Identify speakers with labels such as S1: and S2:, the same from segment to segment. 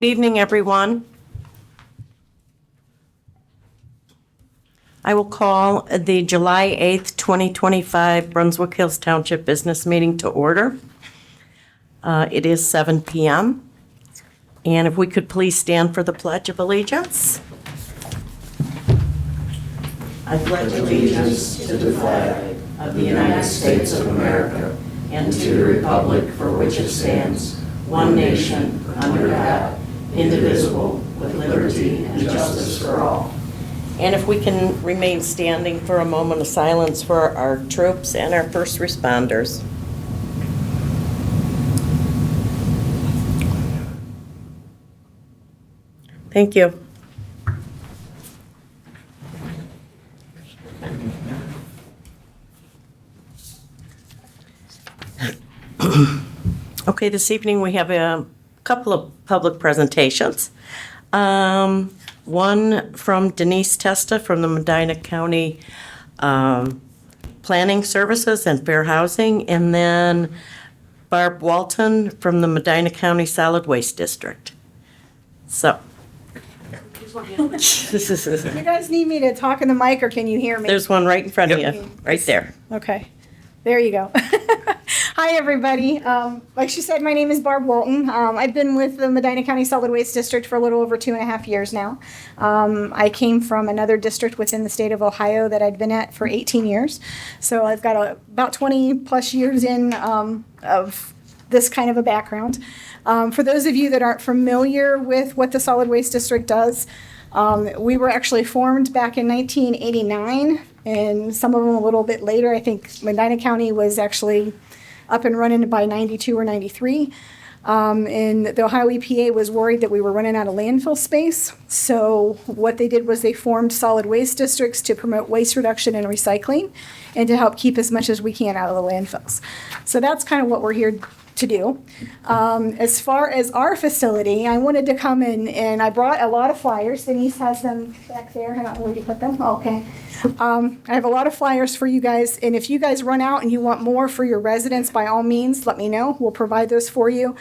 S1: Good evening, everyone. I will call the July 8th, 2025 Brunswick Hills Township Business Meeting to order. It is 7 p.m. And if we could please stand for the Pledge of Allegiance. I pledge allegiance to the flag of the United States of America and to the republic for which it stands, one nation, under God, indivisible, with liberty and justice for all. And if we can remain standing for a moment of silence for our troops and our first responders. Thank you. Okay, this evening we have a couple of public presentations. One from Denise Testa from the Medina County Planning Services and Fair Housing, and then Barb Walton from the Medina County Solid Waste District. So.
S2: You guys need me to talk in the mic, or can you hear me?
S1: There's one right in front of you, right there.
S2: Okay, there you go. Hi, everybody. Like she said, my name is Barb Walton. I've been with the Medina County Solid Waste District for a little over 2.5 years now. I came from another district within the state of Ohio that I'd been at for 18 years. So I've got about 20 plus years in of this kind of a background. For those of you that aren't familiar with what the Solid Waste District does, we were actually formed back in 1989, and some of them a little bit later. I think Medina County was actually up and running by 92 or 93. And the Ohio EPA was worried that we were running out of landfill space. So what they did was they formed solid waste districts to promote waste reduction and recycling and to help keep as much as we can out of the landfills. So that's kind of what we're here to do. As far as our facility, I wanted to come in and I brought a lot of flyers. Denise has them back there. I don't know where you put them. Okay. I have a lot of flyers for you guys, and if you guys run out and you want more for your residents, by all means, let me know. We'll provide those for you.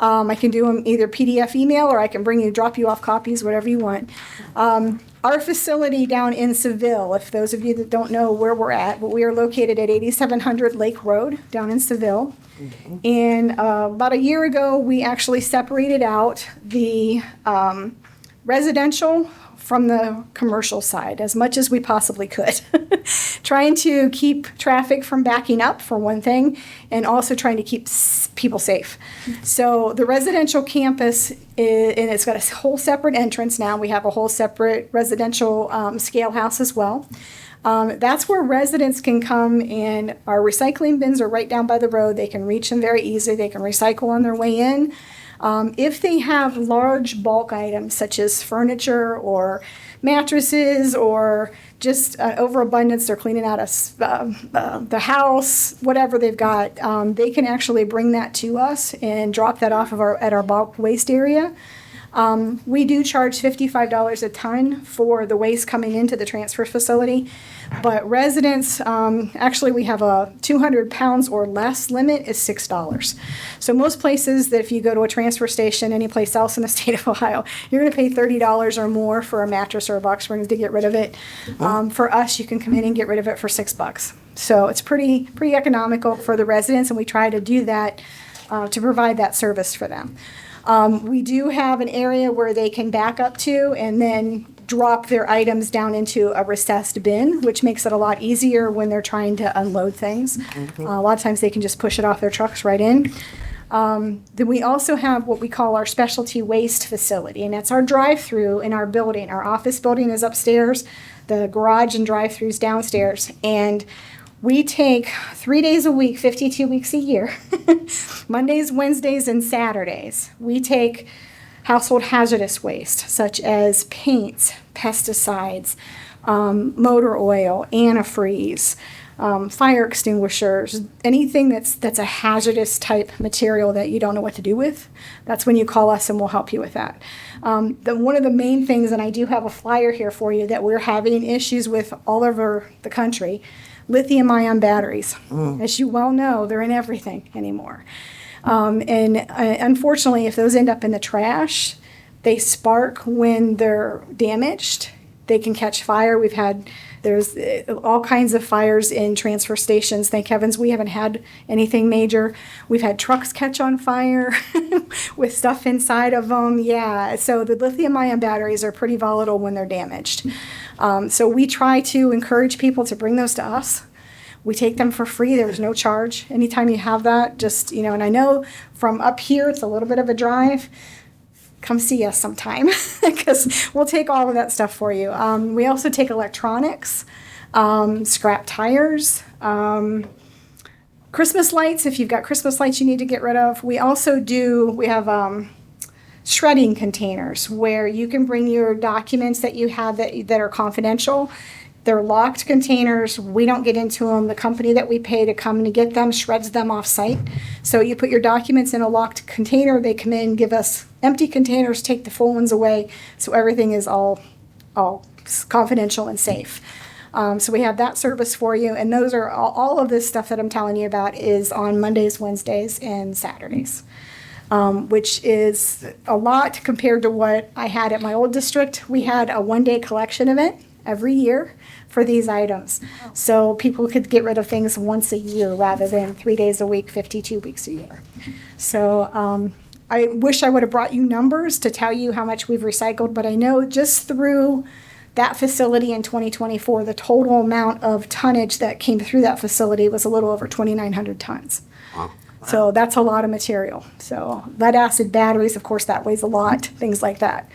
S2: I can do them either PDF email, or I can drop you off copies, whatever you want. Our facility down in Seville, if those of you that don't know where we're at, but we are located at 8700 Lake Road down in Seville. Mm-hmm. And about a year ago, we actually separated out the residential from the commercial side as much as we possibly could. Trying to keep traffic from backing up, for one thing, and also trying to keep people safe. So the residential campus, and it's got a whole separate entrance now. We have a whole separate residential scale house as well. That's where residents can come, and our recycling bins are right down by the road. They can reach them very easily. They can recycle on their way in. If they have large bulk items such as furniture or mattresses or just overabundance, they're cleaning out the house, whatever they've got, they can actually bring that to us and drop that off at our bulk waste area. We do charge $55 a ton for the waste coming into the transfer facility, but residents, actually we have a 200 pounds or less limit is $6. So most places that if you go to a transfer station, any place else in the state of Ohio, you're going to pay $30 or more for a mattress or a box spring to get rid of it. For us, you can come in and get rid of it for $6. So it's pretty economical for the residents, and we try to do that to provide that service for them. We do have an area where they can back up to and then drop their items down into a recessed bin, which makes it a lot easier when they're trying to unload things. Mm-hmm. A lot of times they can just push it off their trucks right in. Then we also have what we call our specialty waste facility, and that's our drive-through in our building. Our office building is upstairs, the garage and drive-through is downstairs, and we take 3 days a week, 52 weeks a year, Mondays, Wednesdays, and Saturdays. We take household hazardous waste, such as paints, pesticides, motor oil, antifreeze, fire extinguishers, anything that's a hazardous type material that you don't know what to do with. That's when you call us and we'll help you with that. One of the main things, and I do have a flyer here for you, that we're having issues with all over the country, lithium-ion batteries. As you well know, they're in everything anymore. And unfortunately, if those end up in the trash, They spark when they're damaged. They can catch fire. There's all kinds of fires in transfer stations. Thank heavens we haven't had anything major. We've had trucks catch on fire with stuff inside of them. Yeah, so the lithium-ion batteries are pretty volatile when they're damaged. So we try to encourage people to bring those to us. We take them for free. There's no charge. Anytime you have that, just, and I know from up here it's a little bit of a drive. Come see us sometime because we'll take all of that stuff for you. We also take electronics, scrap tires, Christmas lights. If you've got Christmas lights you need to get rid of. We have shredding containers where you can bring your documents that you have that are confidential. They're locked containers. We don't get into them. The company that we pay to come to get them shreds them off site. So you put your documents in a locked container. They come in, give us empty containers, take the full ones away. So everything is all confidential and safe. So we have that service for you. And those are all of this stuff that I'm telling you about is on Mondays, Wednesdays, and Saturdays. Which is a lot compared to what I had at my old district. We had a one-day collection event every year for these items. So people could get rid of things once a year rather than 3 days a week, 52 weeks a year. So I wish I would have brought you numbers to tell you how much we've recycled, but I know just through that facility in 2024, the total amount of tonnage that came through that facility was a little over 2,900 tons.
S3: Wow.
S2: So that's a lot of material. So lead acid batteries, of course, that weighs a lot, things like that.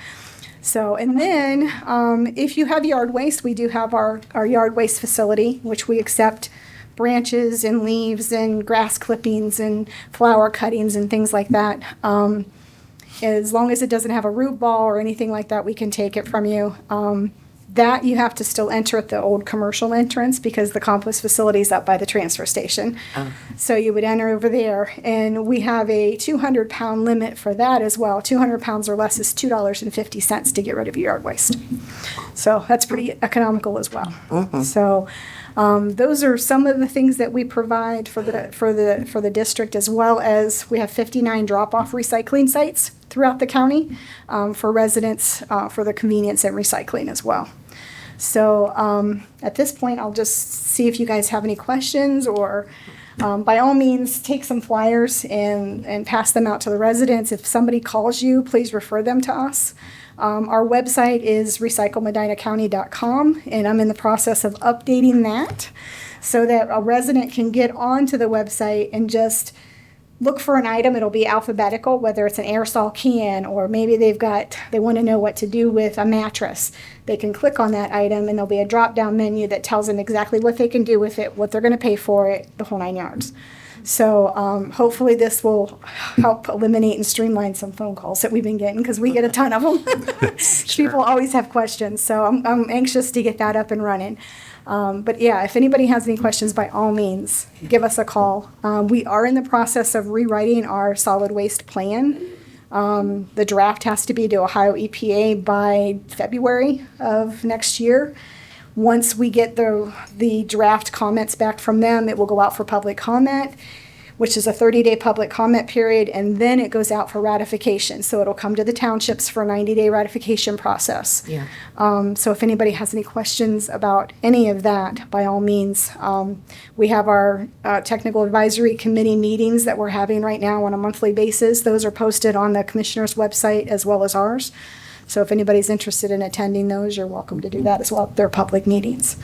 S2: So, and then if you have yard waste, we do have our yard waste facility, which we accept branches and leaves and grass clippings and flower cuttings and things like that. As long as it doesn't have a root ball or anything like that, we can take it from you. That you have to still enter at the old commercial entrance because the compost facility is up by the transfer station. So you would enter over there, and we have a 200-pound limit for that as well. 200 pounds or less is $2.50 to get rid of your yard waste. So that's pretty economical as well. So those are some of the things that we provide for the district, as well as we have 59 drop-off recycling sites throughout the county for residents for the convenience and recycling as well. So at this point, I'll just see if you guys have any questions, or by all means, take some flyers and pass them out to the residents. If somebody calls you, please refer them to us. Our website is recyclemedinacounty.com, and I'm in the process of updating that so that a resident can get onto the website and just look for an item. It'll be alphabetical, whether it's an aerosol can or maybe they want to know what to do with a mattress. They can click on that item and there'll be a drop-down menu that tells them exactly what they can do with it, what they're going to pay for it, the whole 9 yards. So hopefully this will help eliminate and streamline some phone calls that we've been getting, because we get a ton of them. People always have questions, so I'm anxious to get that up and running. But yeah, if anybody has any questions, by all means, give us a call. We are in the process of rewriting our solid waste plan. The draft has to be to Ohio EPA by February of next year. Once we get the draft comments back from them, it will go out for public comment, which is a 30-day public comment period, and then it goes out for ratification. So it'll come to the townships for a 90-day ratification process.
S1: Yeah.
S2: So if anybody has any questions about any of that, by all means, we have our technical advisory committee meetings that we're having right now on a monthly basis. Those are posted on the commissioner's website as well as ours. So if anybody's interested in attending those, you're welcome to do that as well. They're public meetings.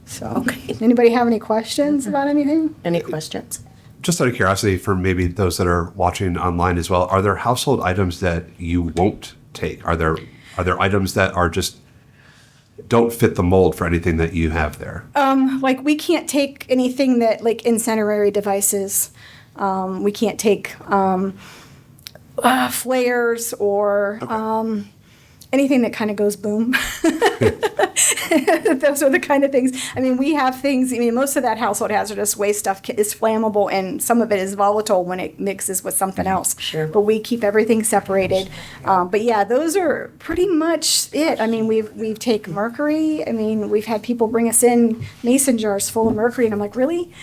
S2: So,
S1: Okay.
S2: Anybody have any questions about anything?
S1: Any questions?
S3: Just out of curiosity, for maybe those that are watching online as well, are there household items that you won't take? Are there items that are just don't fit the mold for anything that you have there?
S2: Like we can't take anything that, like incendiary devices. We can't take flares or anything that kind of goes boom. Those are the kind of things. I mean, we have things, most of that household hazardous waste stuff is flammable, and some of it is volatile when it mixes with something else.
S1: Sure.
S2: But we keep everything separated. But yeah, those are pretty much it. I mean, we've taken mercury. I mean, we've had people bring us in mason jars full of mercury, and I'm like, really?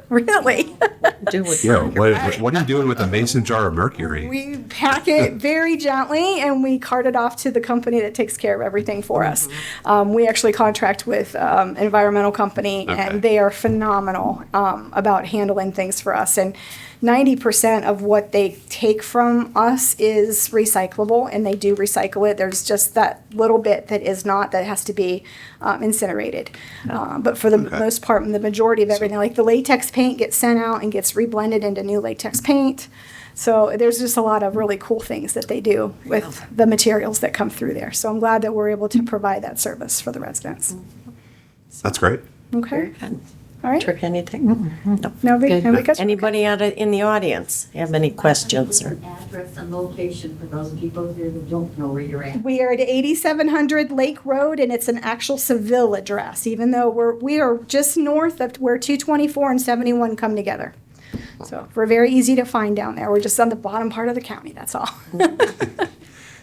S2: Really?
S1: Do with
S3: Yeah, what are you doing with a mason jar of mercury?
S2: We pack it very gently and we cart it off to the company that takes care of everything for us. We actually contract with an environmental company
S3: Okay.
S2: and they are phenomenal about handling things for us. And 90% of what they take from us is recyclable, and they do recycle it. There's just that little bit that is not, that has to be incinerated. But for the most part, the majority of everything, like the latex paint gets sent out and gets reblended into new latex paint. So there's just a lot of really cool things that they do with the materials that come through there. So I'm glad that we're able to provide that service for the residents.
S3: That's great.
S2: Okay,
S1: Good.
S2: all right.
S1: Trick, anything? No.
S2: Nobody got
S1: Anybody in the audience have any questions? Or
S4: Address and location for those people here who don't know where you're at.
S2: We are at 8700 Lake Road, and it's an actual Seville address, even though we are just north of where 224 and 71 come together. So we're very easy to find down there. We're just on the bottom part of the county, that's all.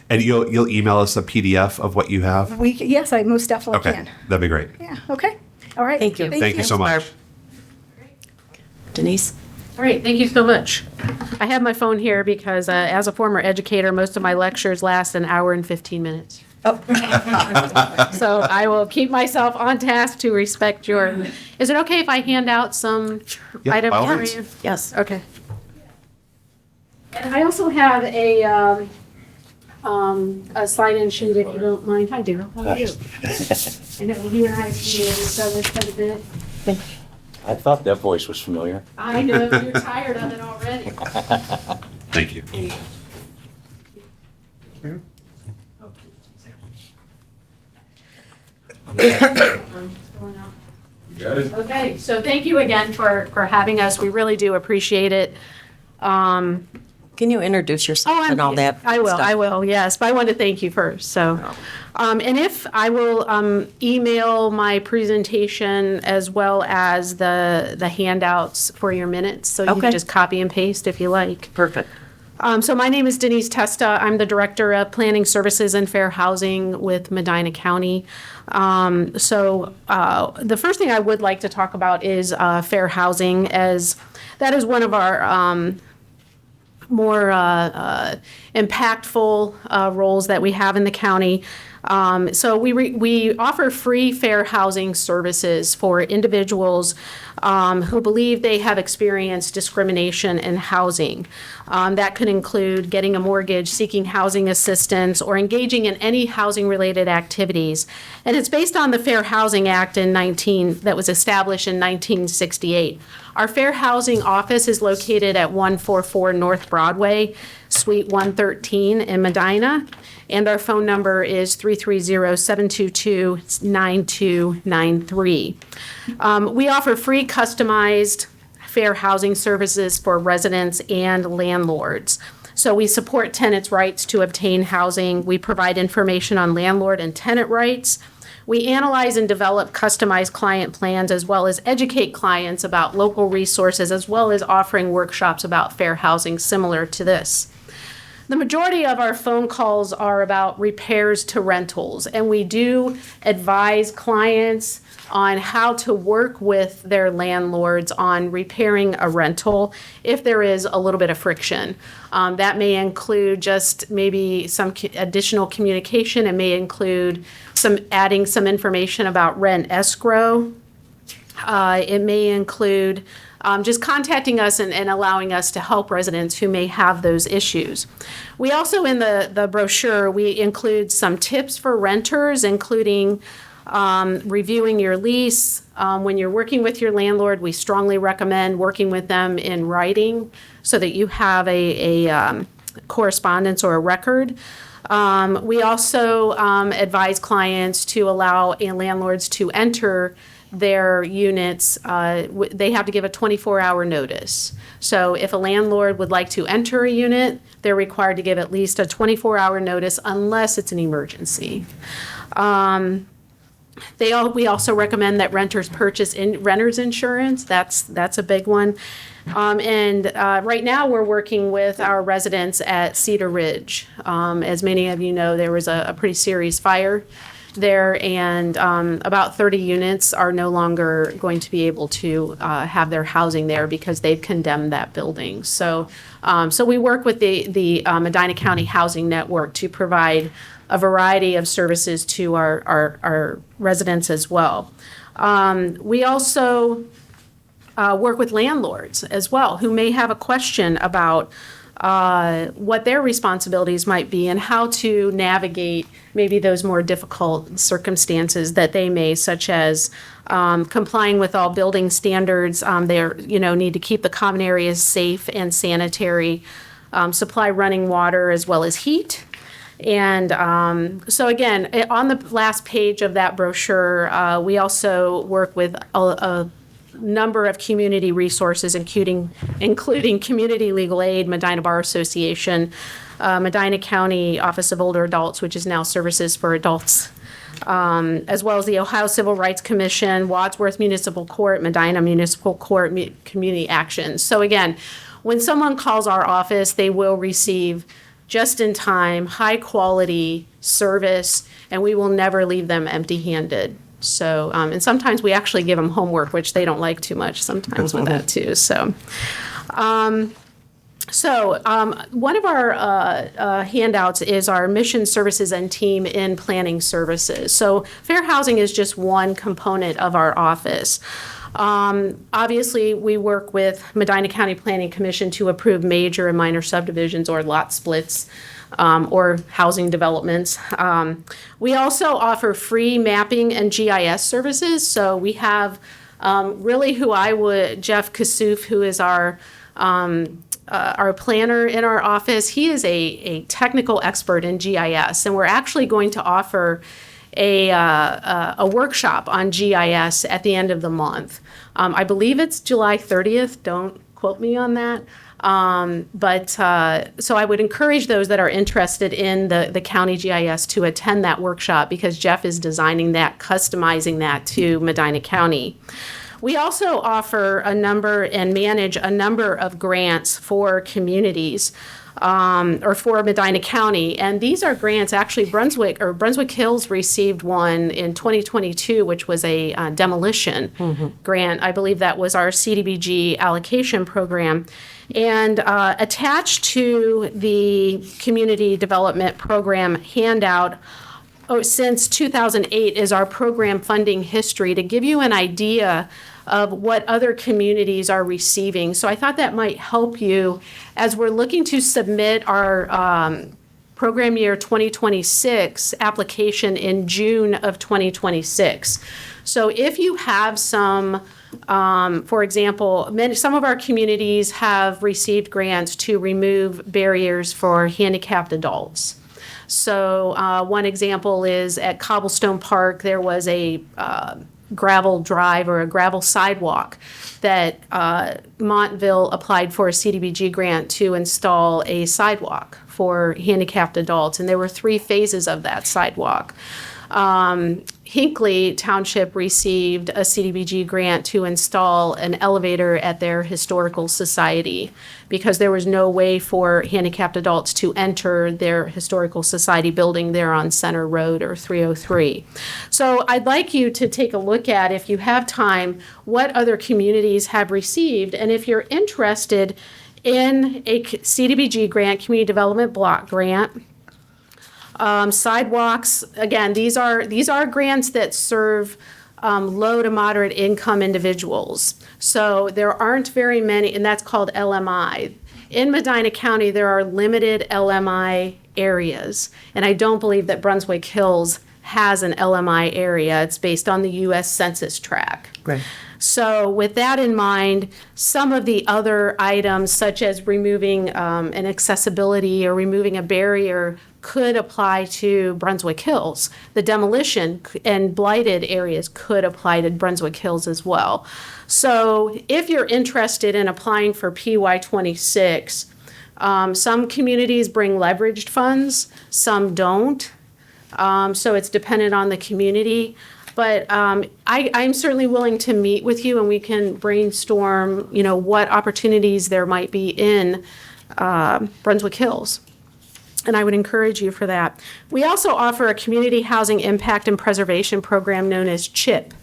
S3: And you'll email us a PDF of what you have?
S2: Yes, I most definitely
S3: Okay,
S2: can.
S3: that'd be great.
S2: Yeah, okay. All right.
S1: Thank you.
S3: Thank you so much.
S1: Denise?
S5: All right, thank you so much. I have my phone here because as a former educator, most of my lectures last an hour and 15 minutes.
S1: Oh,
S5: So I will keep myself on task to respect your, is it okay if I hand out some
S3: Yeah,
S5: items
S3: by all
S5: for
S3: means.
S5: you?
S1: yes.
S5: Okay. And I also have a slide-in sheet if you don't mind. Hi, Daryl, how are you? I know you and I have this quite a bit.
S6: I thought that voice was familiar.
S5: I know, you're tired of it already.
S3: Thank you.
S5: Okay, so thank you again for having us. We really do appreciate it.
S1: Can you introduce yourself and all that?
S5: I
S1: stuff?
S5: will, yes, but I want to thank you first, so. And if, I will email my presentation as well as the handouts for your minutes, so you
S1: Okay.
S5: can just copy and paste if you like.
S1: Perfect.
S5: So my name is Denise Testa. I'm the Director of Planning Services and Fair Housing with Medina County. The first thing I would like to talk about is fair housing, as that is one of our more impactful roles that we have in the county. So we offer free fair housing services for individuals who believe they have experienced discrimination in housing. That could include getting a mortgage, seeking housing assistance, or engaging in any housing-related activities. And it's based on the Fair Housing Act that was established in 1968. Our Fair Housing office is located at 144 North Broadway, Suite 113 in Medina, and our phone number is 330-722-9293. We offer free customized fair housing services for residents and landlords. So we support tenants' rights to obtain housing. We provide information on landlord and tenant rights. We analyze and develop customized client plans, as well as educate clients about local resources, as well as offering workshops about fair housing similar to this. The majority of our phone calls are about repairs to rentals, and we do advise clients on how to work with their landlords on repairing a rental if there is a little bit of friction. That may include just maybe some additional communication. It may include adding some information about rent escrow. It may include just contacting us and allowing us to help residents who may have those issues. We also, in the brochure, we include some tips for renters, including reviewing your lease. When you're working with your landlord, we strongly recommend working with them in writing so that you have a correspondence or a record. We also advise clients to allow landlords to enter their units. They have to give a 24-hour notice. So if a landlord would like to enter a unit, they're required to give at least a 24-hour notice unless it's an emergency. We also recommend that renters purchase renter's insurance. That's a big one. Right now we're working with our residents at Cedar Ridge. As many of you know, there was a pretty serious fire there, and about 30 units are no longer going to be able to have their housing there because they've condemned that building. So, so we work with the Medina County Housing Network to provide a variety of services to our residents as well. We also work with landlords as well who may have a question about what their responsibilities might be and how to navigate maybe those more difficult circumstances that they may, such as complying with all building standards. They need to keep the common areas safe and sanitary, supply running water as well as heat. And so again, on the last page of that brochure, we also work with a number of community resources, including Community Legal Aid, Medina Bar Association, Medina County Office of Older Adults, which is now Services for Adults, as well as the Ohio Civil Rights Commission, Wadsworth Municipal Court, Medina Municipal Court, Community Action. So again, when someone calls our office, they will receive just-in-time, high-quality service, and we will never leave them empty-handed. So, and sometimes we actually give them homework, which they don't like too much sometimes with that too. So, one of our handouts is our mission services and team in planning services. So fair housing is just one component of our office. Obviously, we work with Medina County Planning Commission to approve major and minor subdivisions or lot splits or housing developments. We also offer free mapping and GIS services. So we have Jeff Kassouf, who is our planner in our office. He is a technical expert in GIS, and we're actually going to offer a workshop on GIS at the end of the month. I believe it's July 30th. Don't quote me on that. So I would encourage those that are interested in the county GIS to attend that workshop because Jeff is designing that, customizing that to Medina County. We also offer and manage a number of grants for communities. Or for Medina County. And these are grants, actually Brunswick Hills received one in 2022, which was a demolition grant. I believe that was our CDBG allocation program. And attached to the community development program handout since 2008 is our program funding history to give you an idea of what other communities are receiving. So I thought that might help you as we're looking to submit our program year 2026 application in June of 2026. So if you have some, for example, some of our communities have received grants to remove barriers for handicapped adults. So one example is at Cobblestone Park, there was a gravel drive or a gravel sidewalk that Montville applied for a CDBG grant to install a sidewalk for handicapped adults, and there were 3 phases of that sidewalk. Hinckley Township received a CDBG grant to install an elevator at their historical society because there was no way for handicapped adults to enter their historical society building there on Center Road or 303. So I'd like you to take a look at, if you have time, what other communities have received, and if you're interested in a CDBG grant, Community Development Block Grant. Sidewalks, again, these are grants that serve low to moderate income individuals. So there aren't very many, and that's called LMI. In Medina County, there are limited LMI areas, and I don't believe that Brunswick Hills has an LMI area. It's based on the U.S. Census tract.
S1: Right.
S5: So with that in mind, some of the other items, such as removing an accessibility or removing a barrier, could apply to Brunswick Hills. The demolition and blighted areas could apply to Brunswick Hills as well. So if you're interested in applying for PY26, some communities bring leveraged funds, some don't. So it's dependent on the community. But I'm certainly willing to meet with you and we can brainstorm, what opportunities there might be in Brunswick Hills. And I would encourage you for that. We also offer a community housing impact and preservation program known as CHIP.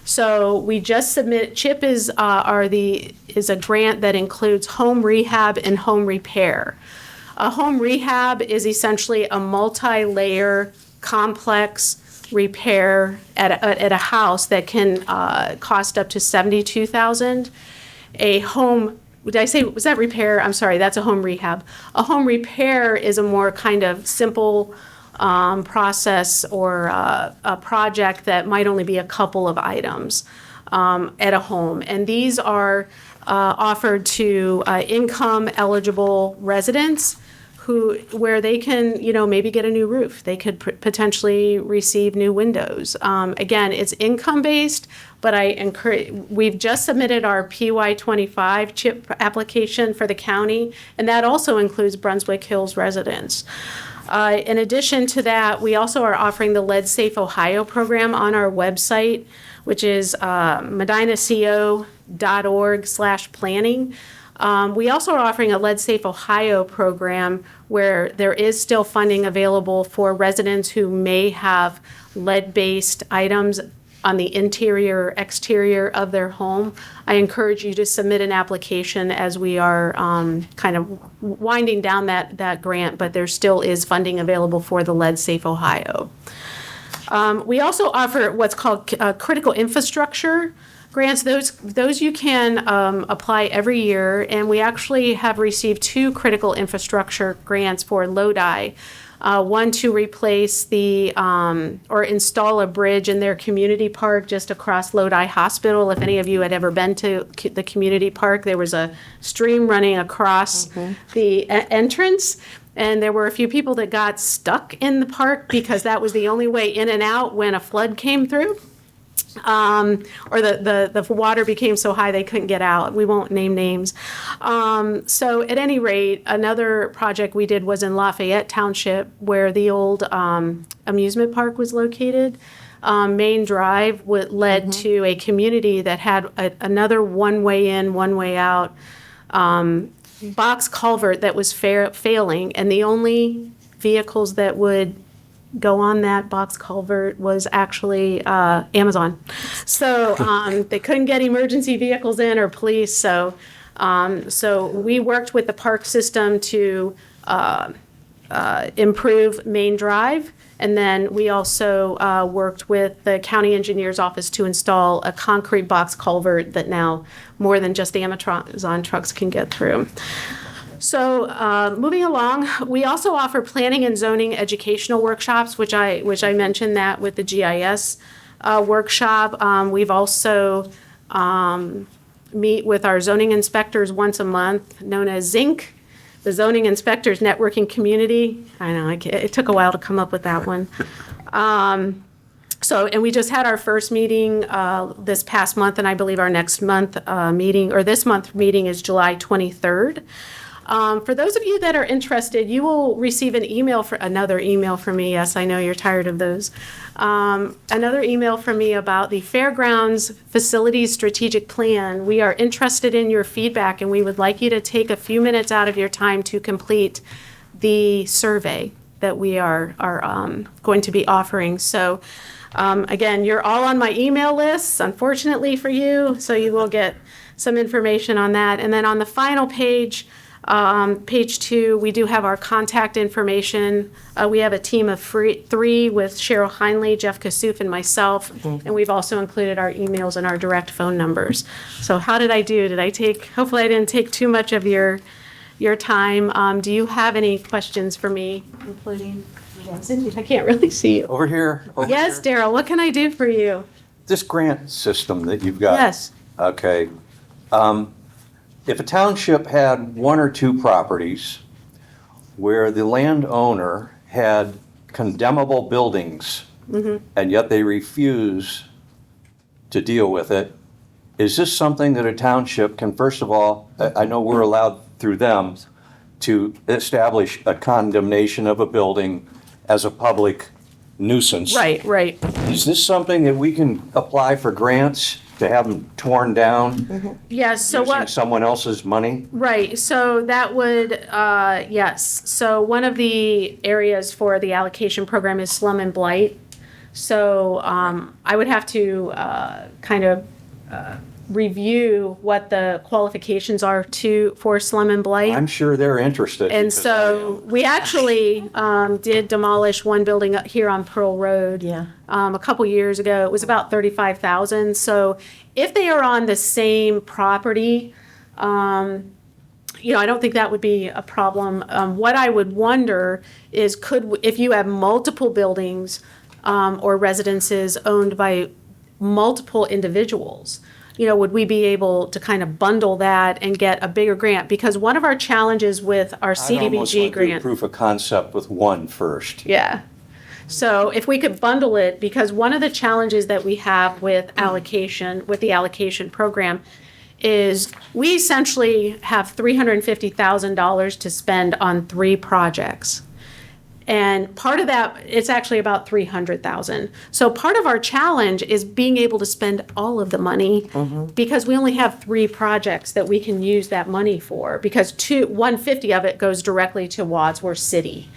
S5: So we just submit, CHIP is a grant that includes home rehab and home repair. A home rehab is essentially a multi-layer complex repair at a house that can cost up to $72,000. A home, did I say, was that repair? I'm sorry, that's a home rehab. A home repair is a more kind of simple process or a project that might only be a couple of items at a home. And these are offered to income eligible residents where they can, maybe get a new roof. They could potentially receive new windows. Again, it's income-based, but I encourage, we've just submitted our PY25 CHIP application for the county, and that also includes Brunswick Hills residents. In addition to that, we also are offering the Lead Safe Ohio program on our website, which is medinaco.org/planning. We also are offering a Lead Safe Ohio program where there is still funding available for residents who may have lead-based items on the interior or exterior of their home. I encourage you to submit an application as we are kind of winding down that grant, but there still is funding available for the Lead Safe Ohio. We also offer what's called critical infrastructure grants. Those you can apply every year, and we actually have received 2 critical infrastructure grants for Lodi. One to replace or install a bridge in their community park just across Lodi Hospital. If any of you had ever been to the community park, there was a stream running across the entrance. And there were a few people that got stuck in the park because that was the only way in and out when a flood came through. Or the water became so high they couldn't get out. We won't name names. So at any rate, another project we did was in Lafayette Township, where the old amusement park was located. Main Drive led to a community that had another one-way in, one-way out box culvert that was failing, and the only vehicles that would go on that box culvert was actually Amazon. So they couldn't get emergency vehicles in or police. So we worked with the park system to improve Main Drive. And then we also worked with the county engineer's office to install a concrete box culvert that now more than just the Amazon trucks can get through. So moving along, we also offer planning and zoning educational workshops, which I mentioned that with the GIS workshop. We've also meet with our zoning inspectors once a month, known as ZINC, the Zoning Inspectors Networking Community. I know, it took a while to come up with that one. And we just had our first meeting this past month, and I believe our next month meeting, or this month meeting, is July 23rd. For those of you that are interested, you will receive another email from me. Yes, I know you're tired of those. Another email from me about the Fairgrounds Facilities Strategic Plan. We are interested in your feedback, and we would like you to take a few minutes out of your time to complete the survey that we are going to be offering. So again, you're all on my email list, unfortunately for you, so you will get some information on that. And then on the final page, page 2, we do have our contact information. We have a team of 3 with Cheryl Heinley, Jeff Kassouf, and myself, and we've also included our emails and our direct phone numbers. So how did I do? Hopefully I didn't take too much of your time. Do you have any questions for me, including, Cindy, I can't really see you.
S6: Over here.
S5: Yes, Daryl, what can I do for you?
S6: This grant system that you've got.
S5: Yes.
S6: Okay. If a township had 1 or 2 properties where the landowner had condemnable buildings, and yet they refuse to deal with it, is this something that a township can, first of all, I know we're allowed through them to establish a condemnation of a building as a public nuisance.
S5: Right.
S6: Is this something that we can apply for grants to have them torn down
S5: Yes, so
S6: using
S5: what?
S6: someone else's money?
S5: Right, so that would, yes. So one of the areas for the allocation program is slum and blight. So I would have to kind of review what the qualifications are for slum and blight.
S6: I'm sure they're interested.
S5: And
S6: because I
S5: so we actually did demolish one building up here on Pearl Road.
S1: Yeah.
S5: A couple years ago. It was about 35,000. So if they are on the same property, I don't think that would be a problem. What I would wonder is if you have multiple buildings or residences owned by multiple individuals, would we be able to kind of bundle that and get a bigger grant? Because one of our challenges with our
S6: I'd almost
S5: CDBG
S6: like to do
S5: grant.
S6: proof of concept with one first.
S5: Yeah. So if we could bundle it, because one of the challenges that we have with the allocation program is we essentially have $350,000 to spend on 3 projects. And part of that, it's actually about 300,000. So part of our challenge is being able to spend all of the money because we only have 3 projects that we can use that money for, because 150 of it goes directly to Wadsworth City.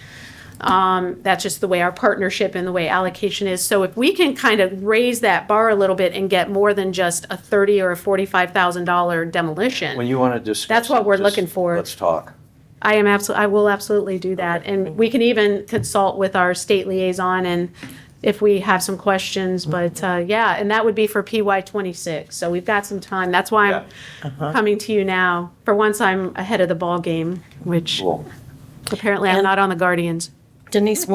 S5: That's just the way our partnership and the way allocation is. So if we can kind of raise that bar a little bit and get more than just a $30,000 or a $45,000 demolition.
S6: When you want to discuss
S5: That's what
S6: it,
S5: we're
S6: just
S5: looking for.
S6: Let's talk.
S5: I will absolutely do that. And we can even consult with our state liaison and if we have some questions, but yeah, and that would be for PY 26. So we've got some time. That's why I'm coming to you now. For once, I'm ahead of the ball game, which
S6: Cool.
S5: apparently I'm not on the Guardians.
S1: Denise,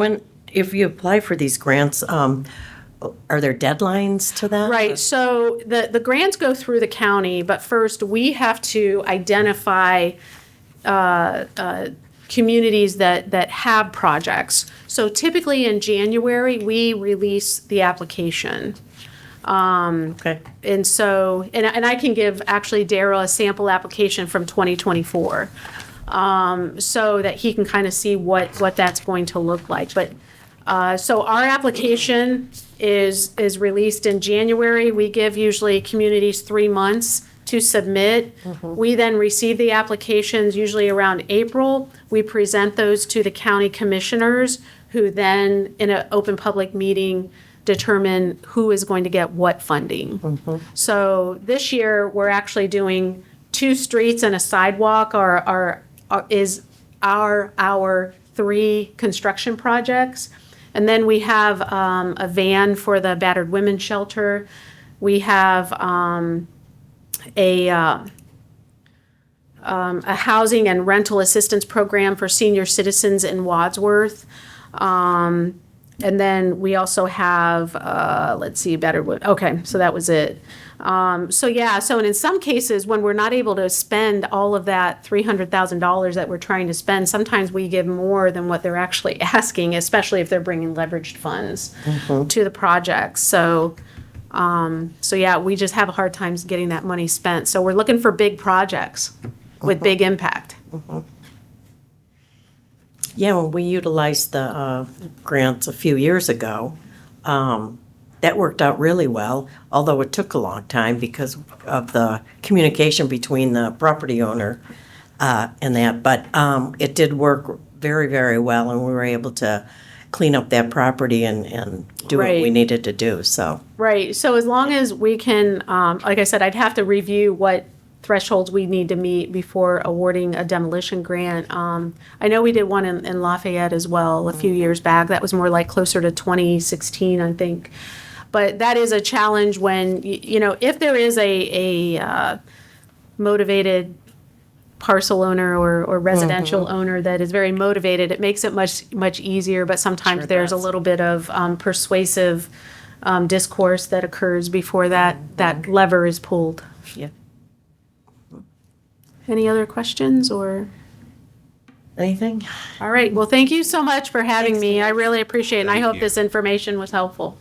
S1: if you apply for these grants, are there deadlines to that?
S5: Right, so the grants go through the county, but first we have to identify communities that have projects. So typically in January, we release the application.
S1: Okay.
S5: And so, and I can give actually Daryl a sample application from 2024, so that he can kind of see what that's going to look like. But, so our application is released in January. We give usually communities 3 months to submit. We then receive the applications usually around April. We present those to the county commissioners, who then, in an open public meeting, determine who is going to get what funding. So this year, we're actually doing 2 streets and a sidewalk is our 3 construction projects. And then we have a van for the battered women's shelter. We have a housing and rental assistance program for senior citizens in Wadsworth. And then we also have, okay, so that was it. So in some cases, when we're not able to spend all of that $300,000 that we're trying to spend, sometimes we give more than what they're actually asking, especially if they're bringing leveraged funds to the projects. So yeah, we just have a hard time getting that money spent. So we're looking for big projects with big impact.
S1: Yeah, when we utilized the grants a few years ago, that worked out really well, although it took a long time because of the communication between the property owner and that. But it did work very, very well, and we were able to clean up that property and do what we needed to do, so.
S5: Right, so as long as we can, like I said, I'd have to review what thresholds we need to meet before awarding a demolition grant. I know we did one in Lafayette as well a few years back. That was more like closer to 2016, I think. But that is a challenge when, if there is a motivated parcel owner or residential owner that is very motivated, it makes it much easier, but sometimes there's a little bit of persuasive discourse that occurs before that lever is pulled.
S1: Yeah.
S5: Any other questions or?
S1: Anything?
S5: All right, well, thank you so much for having me. I really appreciate it, and I hope this information was helpful.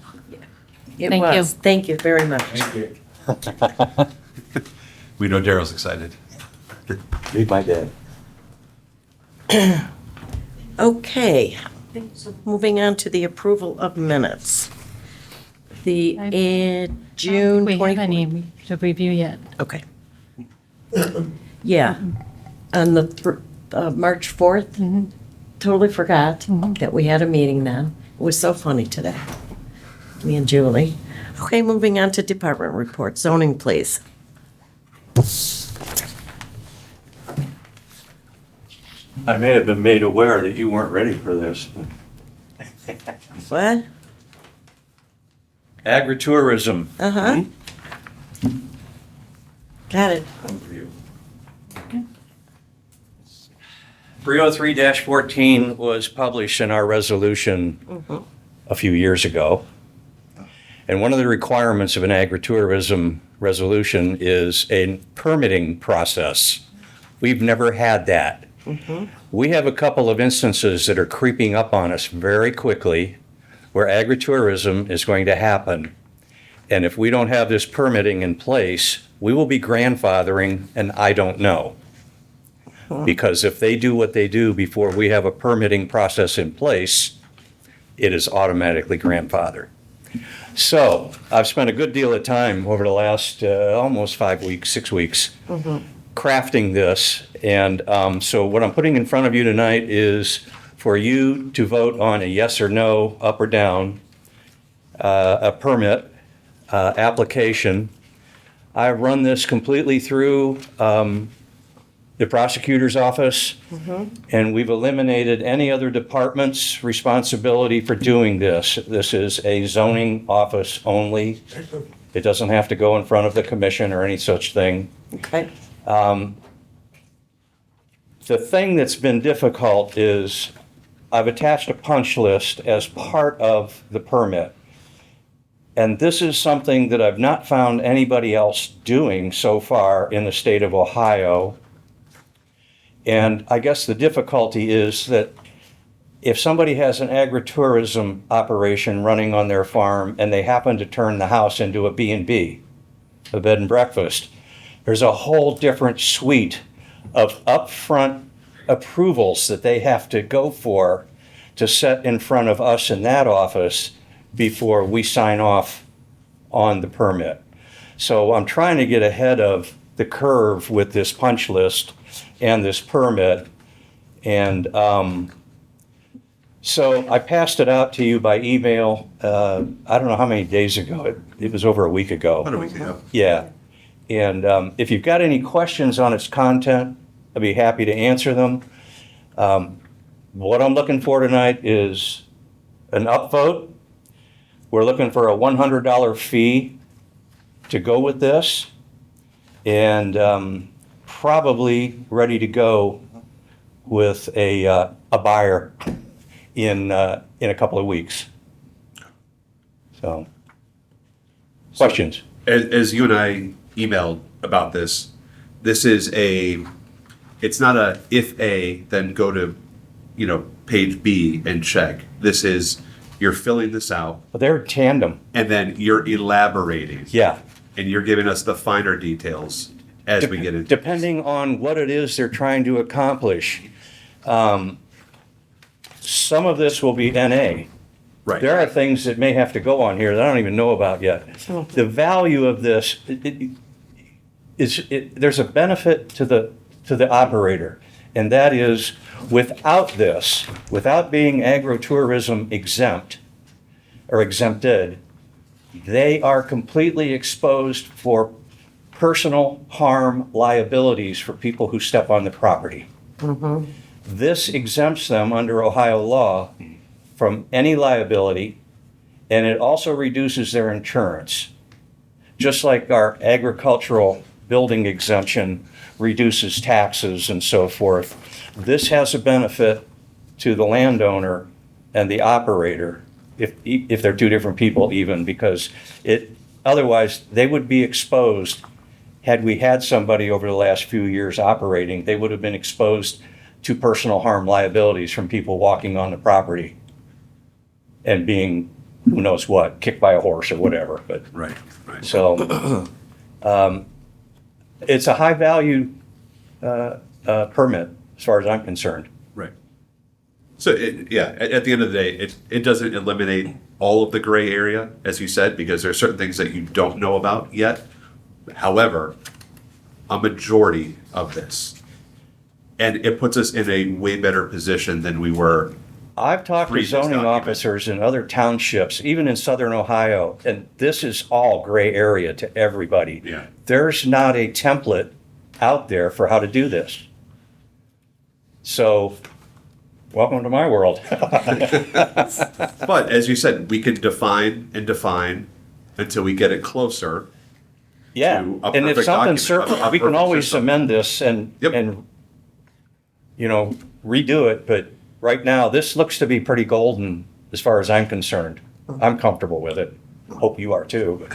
S1: Thank you. Thank you very much.
S3: We know Daryl's excited.
S6: Read my dad.
S1: Okay, moving on to the approval of minutes. the June
S7: We
S1: 24th.
S7: haven't any to review yet.
S1: Okay. Yeah, on the March 4th. Totally forgot that we had a meeting then. It was so funny today, me and Julie. Okay, moving on to department reports. Zoning, please.
S6: I may have been made aware that you weren't ready for this.
S1: What?
S6: Agritourism.
S1: Uh-huh. Got it.
S6: 303-14 was published in our resolution a few years ago. And one of the requirements of an agritourism resolution is a permitting process. We've never had that. We have a couple of instances that are creeping up on us very quickly where agritourism is going to happen. And if we don't have this permitting in place, we will be grandfathering, and I don't know. Because if they do what they do before we have a permitting process in place, it is automatically grandfathered. So I've spent a good deal of time over the last almost 5 weeks, 6 weeks, crafting this. And so what I'm putting in front of you tonight is for you to vote on a yes or no, up or down, a permit application. I've run this completely through the prosecutor's office, and we've eliminated any other department's responsibility for doing this. This is a zoning office only. It doesn't have to go in front of the commission or any such thing.
S1: Okay.
S6: The thing that's been difficult is I've attached a punch list as part of the permit. And this is something that I've not found anybody else doing so far in the state of Ohio. And I guess the difficulty is that if somebody has an agritourism operation running on their farm and they happen to turn the house into a B&B, a bed and breakfast, there's a whole different suite of upfront approvals that they have to go for to set in front of us in that office before we sign off on the permit. So I'm trying to get ahead of the curve with this punch list and this permit. And so I passed it out to you by email, I don't know how many days ago. It was over a week ago.
S3: About a week ago.
S6: Yeah. And if you've got any questions on its content, I'd be happy to answer them. What I'm looking for tonight is an upvote. We're looking for a $100 fee to go with this, and probably ready to go with a buyer in a couple of weeks. So, questions?
S3: As you and I emailed about this, this is it's not a if A, then go to, page B and check. This is, you're filling this out,
S6: But they're tandem.
S3: and then you're elaborating.
S6: Yeah.
S3: And you're giving us the finer details as we get into.
S6: Depending on what it is they're trying to accomplish. Some of this will be NA.
S3: Right.
S6: There are things that may have to go on here that I don't even know about yet. The value of this there's a benefit to the operator, and that is without this, without being agritourism exempt or exempted, they are completely exposed for personal harm liabilities for people who step on the property. This exempts them under Ohio law from any liability, and it also reduces their insurance. Just like our agricultural building exemption reduces taxes and so forth, this has a benefit to the landowner and the operator, if they're two different people even, because otherwise they would be exposed. Had we had somebody over the last few years operating, they would have been exposed to personal harm liabilities from people walking on the property and being, who knows what, kicked by a horse or whatever. But
S3: Right.
S6: so it's a high value permit as far as I'm concerned.
S3: Right. So, at the end of the day, it doesn't eliminate all of the gray area, as you said, because there are certain things that you don't know about yet. However, a majority of this. And it puts us in a way better position than we were.
S6: I've talked to
S3: Read this
S6: zoning
S3: document.
S6: officers in other townships, even in southern Ohio, and this is all gray area to everybody.
S3: Yeah.
S6: There's not a template out there for how to do this. So, welcome to my world.
S3: But as you said, we can define and define until we get it closer.
S6: Yeah,
S3: To a
S6: and if
S3: perfect
S6: something's,
S3: document, a
S6: we can
S3: perfect
S6: always
S3: system.
S6: amend this and,
S3: Yep.
S6: redo it, but right now, this looks to be pretty golden as far as I'm concerned. I'm comfortable with it. Hope you are too.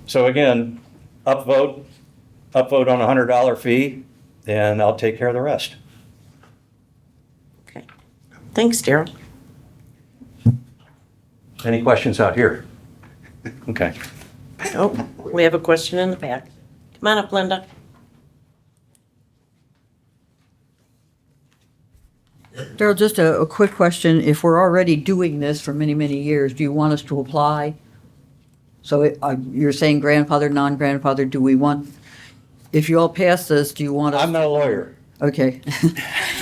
S6: So again, upvote on a $100 fee, and I'll take care of the rest.
S1: Okay. Thanks, Daryl.
S6: Any questions out here? Okay.
S1: Oh, we have a question in the back. Come on up, Linda.
S4: Daryl, just a quick question. If we're already doing this for many, many years, do you want us to apply? So you're saying grandfather, non-grandfather, do we want, if you all pass this, do you want us?
S6: I'm not a lawyer.
S4: Okay.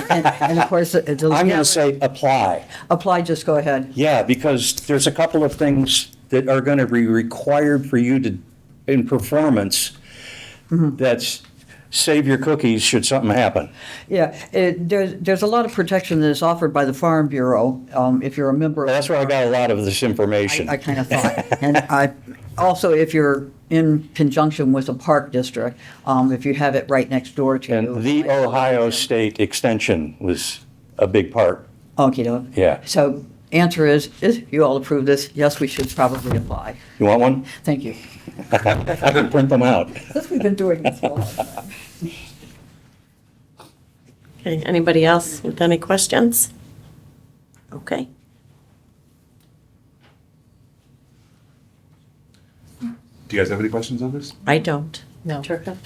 S4: And of course,
S6: I'm going to say apply.
S4: apply, just go ahead.
S6: Yeah, because there's a couple of things that are going to be required for you to, in performance, that's save your cookies should something happen.
S4: Yeah, there's a lot of protection that is offered by the Farm Bureau, if you're a member.
S6: That's where I got a lot of this information.
S4: I kind of thought. And also, if you're in conjunction with a park district, if you have it right next door to you.
S6: And the Ohio State Extension was a big part.
S4: Okay, no.
S6: Yeah.
S4: So answer is, if you all approve this, yes, we should probably apply.
S6: You want one?
S4: Thank you.
S6: I can print them out.
S4: Since we've been doing this for a long time.
S1: Okay, anybody else with any questions? Okay.
S3: Do you guys have any questions on this?
S1: I don't.
S7: No.
S1: Turka?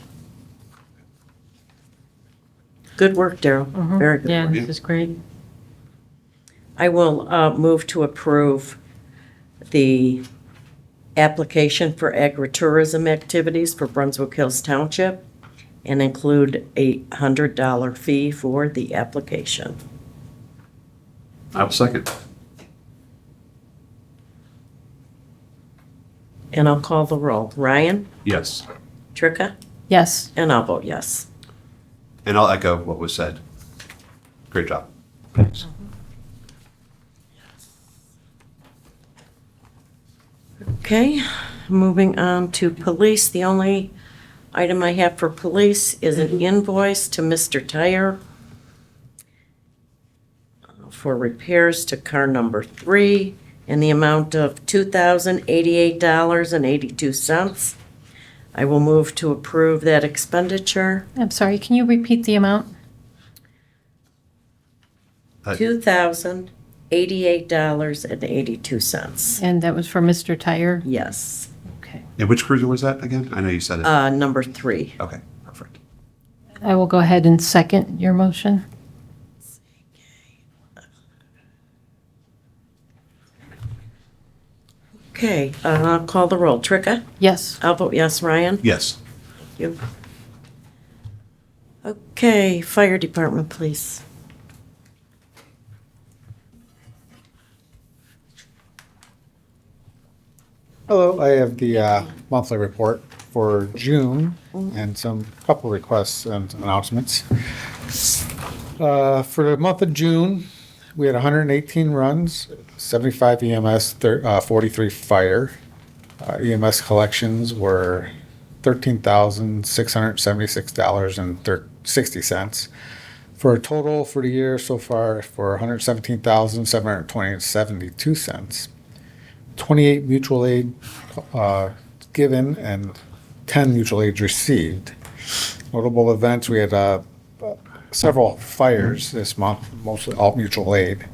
S1: Good work, Daryl. Very good
S7: Yeah,
S1: work.
S7: this is great.
S1: I will move to approve the application for agritourism activities for Brunswick Hills Township and include a $100 fee for the application.
S3: I will second.
S1: And I'll call the roll. Ryan?
S3: Yes.
S1: Tricka?
S7: Yes.
S1: And I'll vote yes.
S3: And I'll echo what was said. Great job.
S6: Thanks.
S1: Okay, moving on to police. The only item I have for police is an invoice to Mr. Tire for repairs to car number 3 in the amount of $2,088.82. I will move to approve that expenditure.
S7: I'm sorry, can you repeat the amount?
S1: $2,088.82.
S7: And that was for Mr. Tire?
S1: Yes,
S7: Okay.
S3: And which cruiser was that again? I know you said it.
S1: number 3.
S3: Okay, perfect.
S7: I will go ahead and second your motion.
S1: Okay, I'll call the roll. Tricka?
S7: Yes.
S1: I'll vote yes. Ryan?
S3: Yes.
S1: You. Okay, fire department, please.
S8: Hello, I have the monthly report for June and some couple requests and announcements. For the month of June, we had 118 runs, 75 EMS, 43 fire. EMS collections were $13,676.60 for a total for the year so far for $117,720.72. 28 mutual aid given and 10 mutual aids received. Notable events, we had several fires this month, mostly all mutual aid,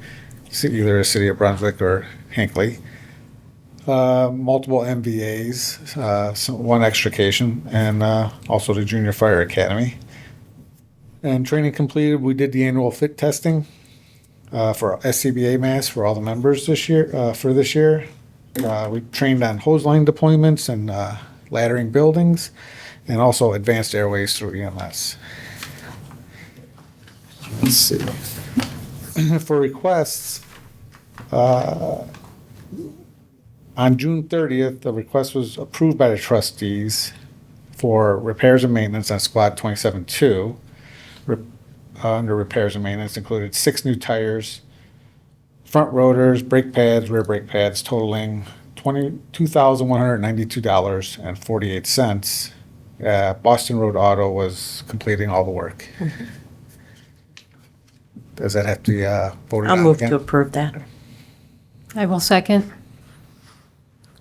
S8: either the city of Brunswick or Hinckley. Multiple MVAs, one extrication, and also the Junior Fire Academy. And training completed, we did the annual fit testing. for SCBA mass for all the members this year. We trained on hose line deployments and laddering buildings, and also advanced airways through EMS. Let's see. For requests, on June 30th, the request was approved by the trustees for repairs and maintenance on Squad 27-2. Under repairs and maintenance included 6 new tires, front rotors, brake pads, rear brake pads, totaling $2,192.48. Boston Road Auto was completing all the work. Does that have to be voted
S1: I'll
S8: on
S1: move
S8: again?
S1: to approve that.
S7: I will second.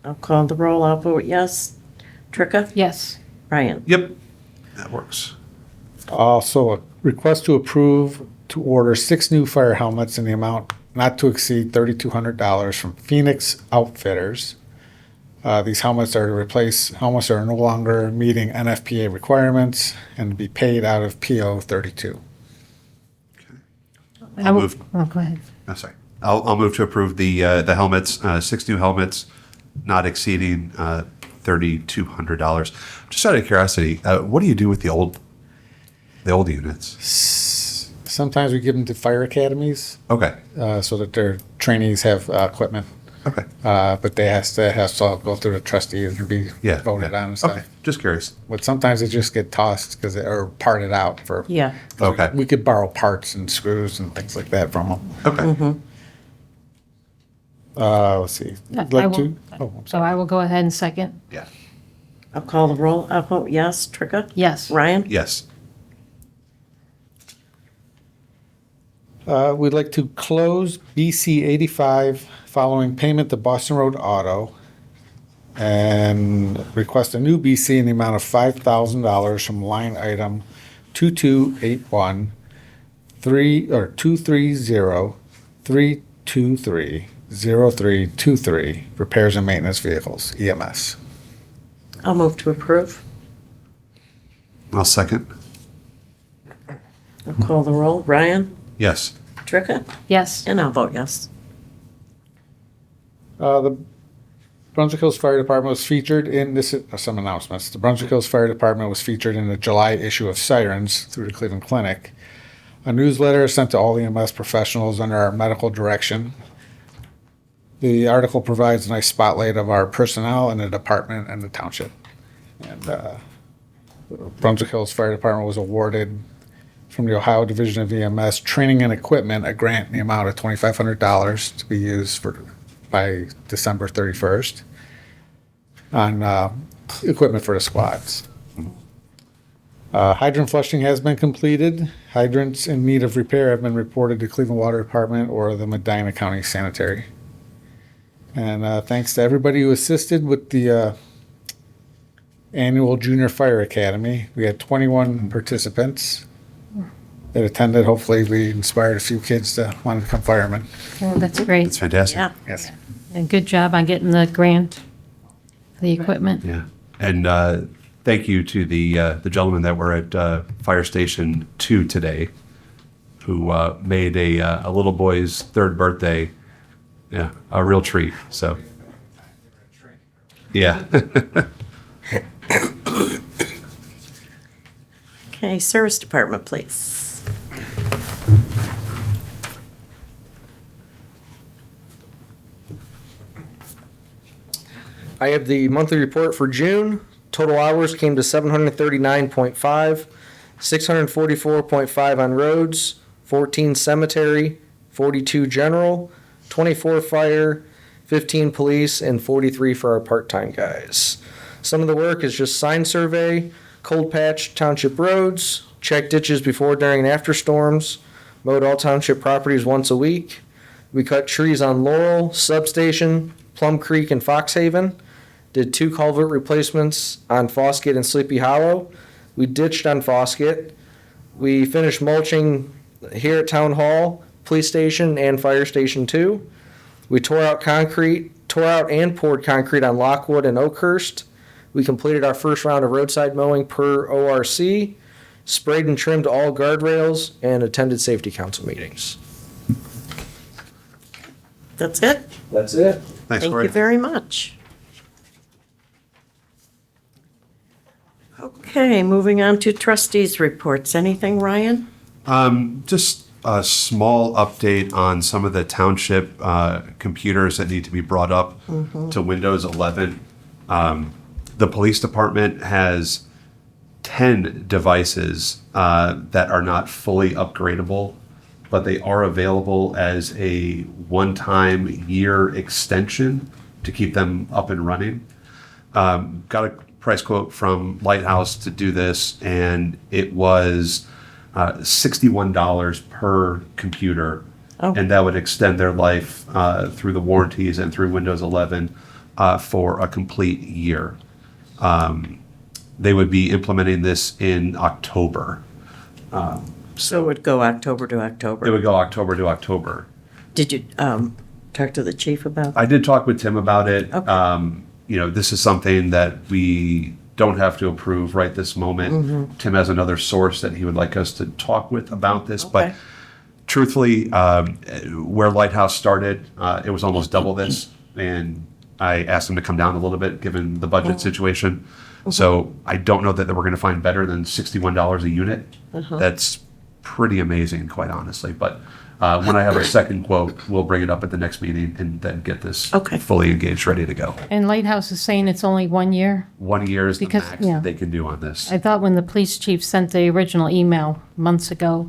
S1: I'll call the roll. I'll vote yes. Tricka?
S7: Yes.
S1: Ryan?
S3: Yep, that works.
S8: Also, a request to approve to order 6 new fire helmets in the amount not to exceed $3,200 from Phoenix Outfitters. These helmets are to replace helmets that are no longer meeting NFPA requirements and to be paid out of PO 32.
S3: I'll move.
S7: Oh, go ahead.
S3: Oh, sorry. I'll move to approve the helmets, 6 new helmets, not exceeding $3,200. Just out of curiosity, what do you do with the old units?
S8: Sometimes we give them to fire academies
S3: Okay.
S8: so that their trainees have equipment,
S3: Okay.
S8: but they have to go through the trustees and be
S3: Yeah.
S8: voted
S3: yeah.
S8: on and stuff.
S3: Okay. Just curious.
S8: But sometimes they just get tossed or parted out for.
S1: Yeah.
S3: Okay.
S8: We could borrow parts and screws and things like that from them.
S3: Okay.
S8: Let's see.
S7: I
S8: Like
S7: will-
S8: to? Oh, I'm
S7: So
S8: sorry.
S7: I will go ahead and second.
S3: Yeah.
S1: I'll call the roll. I'll vote yes. Tricka?
S7: Yes.
S1: Ryan?
S3: Yes.
S8: We'd like to close BC 85 following payment to Boston Road Auto and request a new BC in the amount of $5,000 from line item 2281 230-323-0323 repairs and maintenance vehicles, EMS.
S1: I'll move to approve.
S3: I'll second.
S1: I'll call the roll. Ryan?
S3: Yes.
S1: Tricka?
S7: Yes.
S1: And I'll vote yes.
S8: The Brunswick Hills Fire Department was featured in this, some announcements. The Brunswick Hills Fire Department was featured in the July issue of Sirens through the Cleveland Clinic. A newsletter sent to all EMS professionals under our medical direction. The article provides a nice spotlight of our personnel in the department and the township. And Brunswick Hills Fire Department was awarded from the Ohio Division of EMS Training and Equipment a grant in the amount of $2,500 to be used by December 31st on equipment for the squads. Hydrant flushing has been completed. Hydrants in need of repair have been reported to Cleveland Water Department or the Medina County Sanitary. And thanks to everybody who assisted with the annual Junior Fire Academy. We had 21 participants that attended. Hopefully we inspired a few kids to want to become firemen.
S7: Oh, that's great.
S3: It's fantastic.
S1: Yeah.
S8: Yes.
S7: And good job on getting the grant, for the equipment.
S3: Yeah. And thank you to the gentlemen that were at Fire Station 2 today who made a little boy's 3rd birthday, a real treat. So, yeah.
S1: Okay, Service Department, please.
S9: I have the monthly report for June. Total hours came to 739.5, 644.5 on roads, 14 cemetery, 42 general, 24 fire, 15 police, and 43 for our part-time guys. Some of the work is just sign survey, cold patch township roads, check ditches before, during, and after storms, mowed all township properties once a week. We cut trees on Laurel, Substation, Plum Creek, and Fox Haven. Did 2 culvert replacements on Foskett and Sleepy Hollow. We ditched on Foskett. We finished mulching here at Town Hall, Police Station, and Fire Station 2. We tore out and poured concrete on Lockwood and Oakhurst. We completed our first round of roadside mowing per ORC, sprayed and trimmed all guardrails, and attended safety council meetings.
S1: That's it.
S9: That's it.
S3: Thanks,
S1: Thank
S3: Corey.
S1: you very much. Okay, moving on to trustees' reports. Anything, Ryan?
S3: Just a small update on some of the township computers that need to be brought up to Windows 11. The police department has 10 devices that are not fully upgradable, but they are available as a one-time year extension to keep them up and running. Got a price quote from Lighthouse to do this, and it was $61 per computer, and that would extend their life through the warranties and through Windows 11 for a complete year. They would be implementing this in October.
S1: So it would go October to October.
S3: It would go October to October.
S1: Did you talk to the chief about?
S3: I did talk with Tim about it.
S1: Okay.
S3: This is something that we don't have to approve right this moment. Tim has another source that he would like us to talk with about this, but
S1: Okay.
S3: truthfully, where Lighthouse started, it was almost double this, and I asked him to come down a little bit given the budget situation. So I don't know that we're going to find better than $61 a unit. That's pretty amazing, quite honestly. But when I have a second quote, we'll bring it up at the next meeting and then get this
S1: Okay.
S3: fully engaged, ready to go.
S7: And Lighthouse is saying it's only 1 year.
S3: 1 year is the
S7: Because-
S3: max
S7: yeah.
S3: that they can do on this.
S7: I thought when the police chief sent the original email months ago,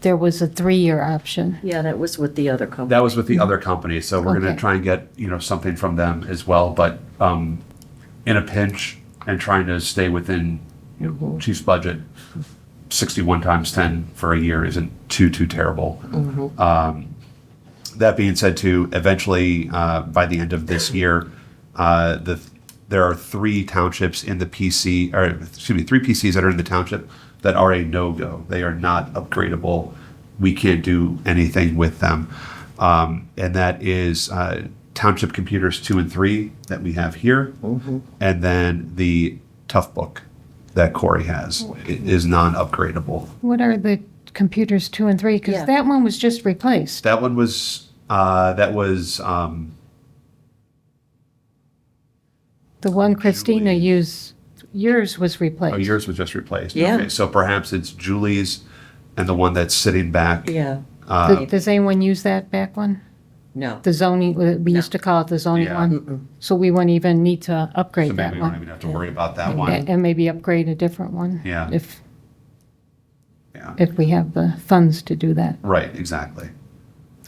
S7: there was a 3-year option.
S1: Yeah, that was with the other company.
S3: That was with the other company, so we're going to
S7: Okay.
S3: try and get something from them as well. But in a pinch and trying to stay within chief's budget, 61 times 10 for a year isn't too terrible. That being said, too, eventually by the end of this year, there are 3 townships in the PC, or excuse me, 3 PCs that are in the township that are a no-go. They are not upgradable. We can't do anything with them. And that is Township Computers 2 and 3 that we have here, and then the Tough Book that Corey has. It is non-upgradable.
S7: What are the computers 2 and 3? Because
S1: Yeah.
S7: that one was just replaced.
S3: That one was,
S7: The one Christina used, yours was replaced.
S3: oh, yours was just replaced.
S1: Yeah.
S3: Okay, so perhaps it's Julie's and the one that's sitting back.
S1: Yeah.
S7: Does anyone use that back one?
S1: No.
S7: The zoning, we used to call it the zoning
S3: Yeah.
S7: one. So we wouldn't even need to
S3: So
S7: upgrade
S3: maybe
S7: that
S3: we don't
S7: one.
S3: even have to worry about that one.
S7: And maybe upgrade a different one.
S3: Yeah. Yeah.
S7: If we have the funds to do that.
S3: Right, exactly.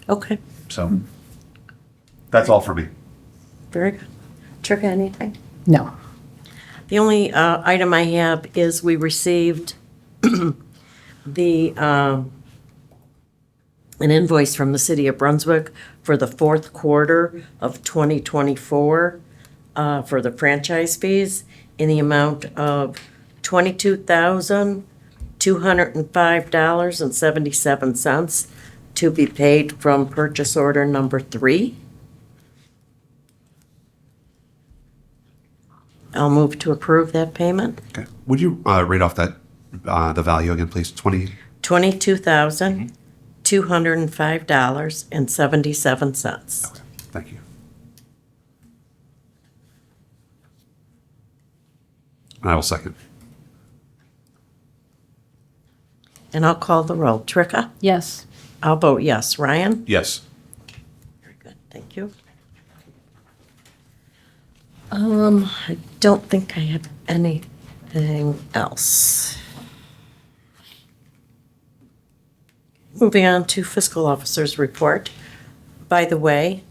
S1: Okay,
S3: So that's all for me.
S1: very good. Tricia, anything?
S7: No.
S1: The only item I have is we received an invoice from the city of Brunswick for the fourth quarter of 2024 for the franchise fees in the amount of $22,205.77 to be paid from purchase order number 3. I'll move to approve that payment.
S3: Okay. Would you read off that the value again, please?
S1: $22,205.77.
S3: Okay. Thank you. And I will second.
S1: And I'll call the roll. Tricia?
S7: Yes.
S1: I'll vote yes. Ryan?
S3: Yes.
S1: Very good, thank you. I don't think I have anything else. Moving on to fiscal officer's report. By the way,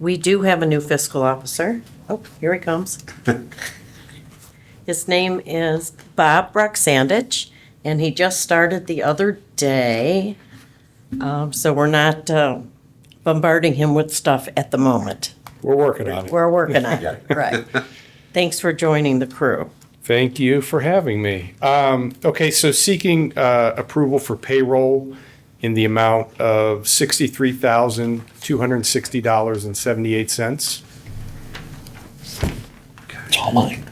S1: we do have a new fiscal officer. Oh, here he comes. His name is Bob Roxandich, and he just started the other day. So we're not bombarding him with stuff at the moment.
S9: We're working on it.
S1: We're working on it, right. Thanks for joining the crew.
S10: Thank you for having me. Okay, so seeking approval for payroll in the amount of $63,260.78.
S9: It's all mine.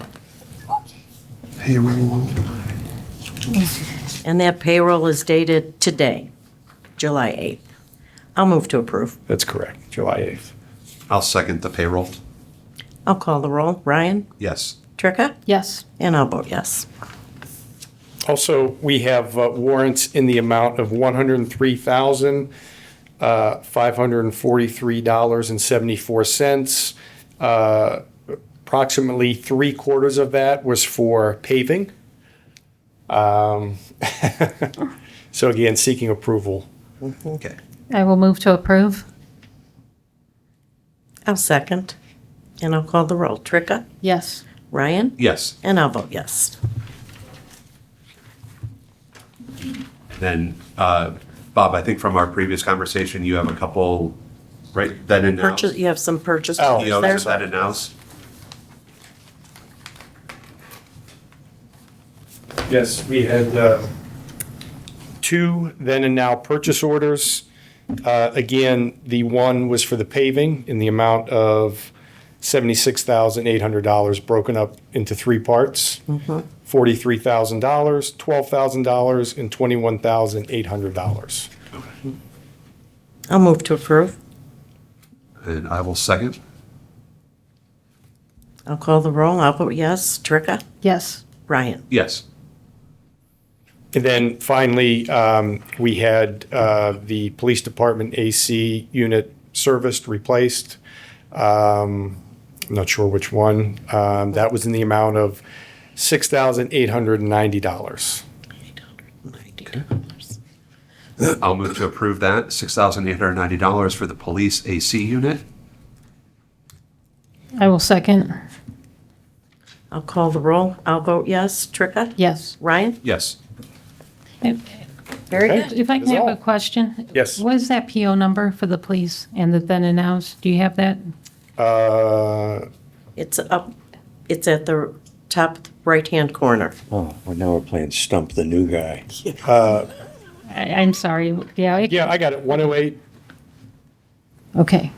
S3: Payroll.
S1: And that payroll is dated today, July 8th. I'll move to approve.
S10: That's correct, July 8th.
S3: I'll second the payroll.
S1: I'll call the roll. Ryan?
S3: Yes.
S1: Tricka?
S7: Yes.
S1: And I'll vote yes.
S10: Also, we have warrants in the amount of $103,543.74. Approximately 3/4 of that was for paving. So again, seeking approval.
S3: Okay.
S7: I will move to approve.
S1: I'll second. And I'll call the roll. Tricka?
S7: Yes.
S1: Ryan?
S3: Yes.
S1: And I'll vote yes.
S3: Then, Bob, I think from our previous conversation, you have a couple, right, then and now?
S1: Purchase, you have some purchase
S10: Oh.
S1: orders
S3: POs
S1: there?
S3: then and nows?
S10: Yes, we had two then and now purchase orders. Again, the one was for the paving in the amount of $76,800, broken up into three parts. $43,000, $12,000, and $21,800.
S1: I'll move to approve.
S3: And I will second.
S1: I'll call the roll. I'll vote yes. Tricka?
S7: Yes.
S1: Ryan?
S3: Yes.
S10: And then finally, we had the police department AC unit serviced, replaced. I'm not sure which one. That was in the amount of $6,890.
S3: I'll move to approve that, $6,890 for the police AC unit.
S7: I will second.
S1: I'll call the roll. I'll vote yes. Tricka?
S7: Yes.
S1: Ryan?
S3: Yes.
S1: Very
S10: Okay.
S1: good.
S7: If I can
S10: That's
S7: have
S10: all.
S7: a question?
S10: Yes.
S7: What is that PO number for the police and the then and nows? Do you have that?
S1: It's up, it's at the top right-hand corner.
S6: Oh, well, now we're playing Stump the New Guy.
S7: I'm sorry. Yeah.
S10: Yeah, I got it, 108.
S7: Okay.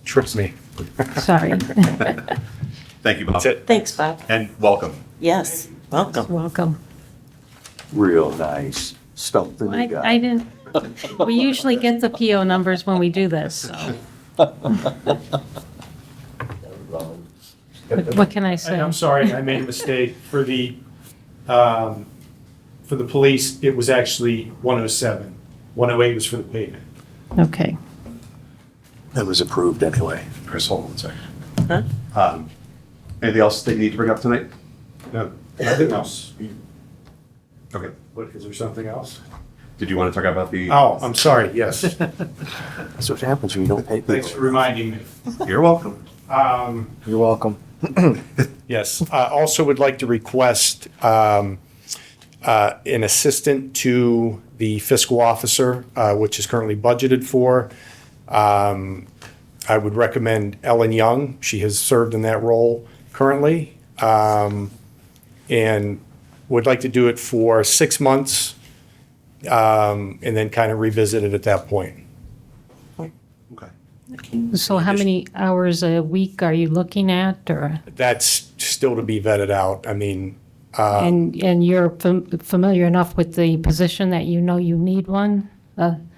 S10: Trips me.
S7: Sorry.
S3: Thank you, Bob.
S10: That's it.
S1: Thanks, Bob.
S3: And welcome.
S1: Yes, welcome.
S7: Welcome.
S6: Real nice. Stump the New
S7: I
S6: Guy.
S7: didn't, we usually get the PO numbers when we do this, so. What can I say?
S10: I'm sorry, I made a mistake. For the police, it was actually 107. 108 was for the pavement.
S7: Okay.
S6: That was approved anyway.
S3: Chris, hold on one second.
S1: Huh?
S3: Anything else that you need to bring up tonight?
S10: No, nothing else.
S3: Okay.
S10: What, is there something else?
S3: Did you want to talk about the?
S10: Oh, I'm sorry, yes.
S6: That's what happens when you don't pay
S10: Thanks for
S6: people.
S10: reminding me.
S3: You're welcome.
S6: You're welcome.
S10: Yes, I also would like to request an assistant to the fiscal officer, which is currently budgeted for. I would recommend Ellen Young. She has served in that role currently. And would like to do it for 6 months, and then kind of revisit it at that point.
S3: Okay.
S7: So how many hours a week are you looking at, or,
S10: That's still to be vetted out. I mean,
S7: and you're familiar enough with the position that you know you need one, an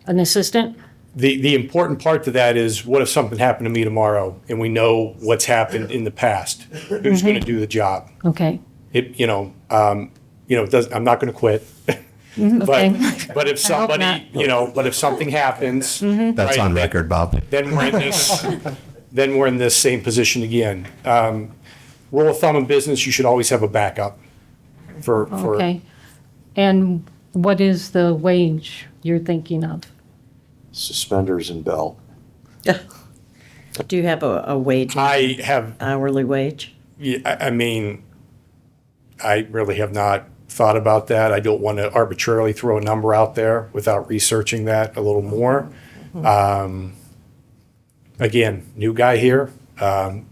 S7: assistant?
S10: the important part to that is, what if something happened to me tomorrow and we know what's happened in the past? Who's going to do the job?
S7: Okay.
S10: It, it does, I'm not going to quit.
S7: Okay.
S10: But if somebody,
S7: not.
S10: but if something happens,
S3: That's
S10: right,
S3: on record, Bob.
S10: then we're in this same position again. Rule of thumb in business, you should always have a backup for.
S7: Okay. And what is the wage you're thinking of?
S6: Suspenders and belt.
S1: Do you have a wage,
S10: I have,
S1: hourly wage?
S10: yeah, I mean, I really have not thought about that. I don't want to arbitrarily throw a number out there without researching that a little more. Again, new guy here. Can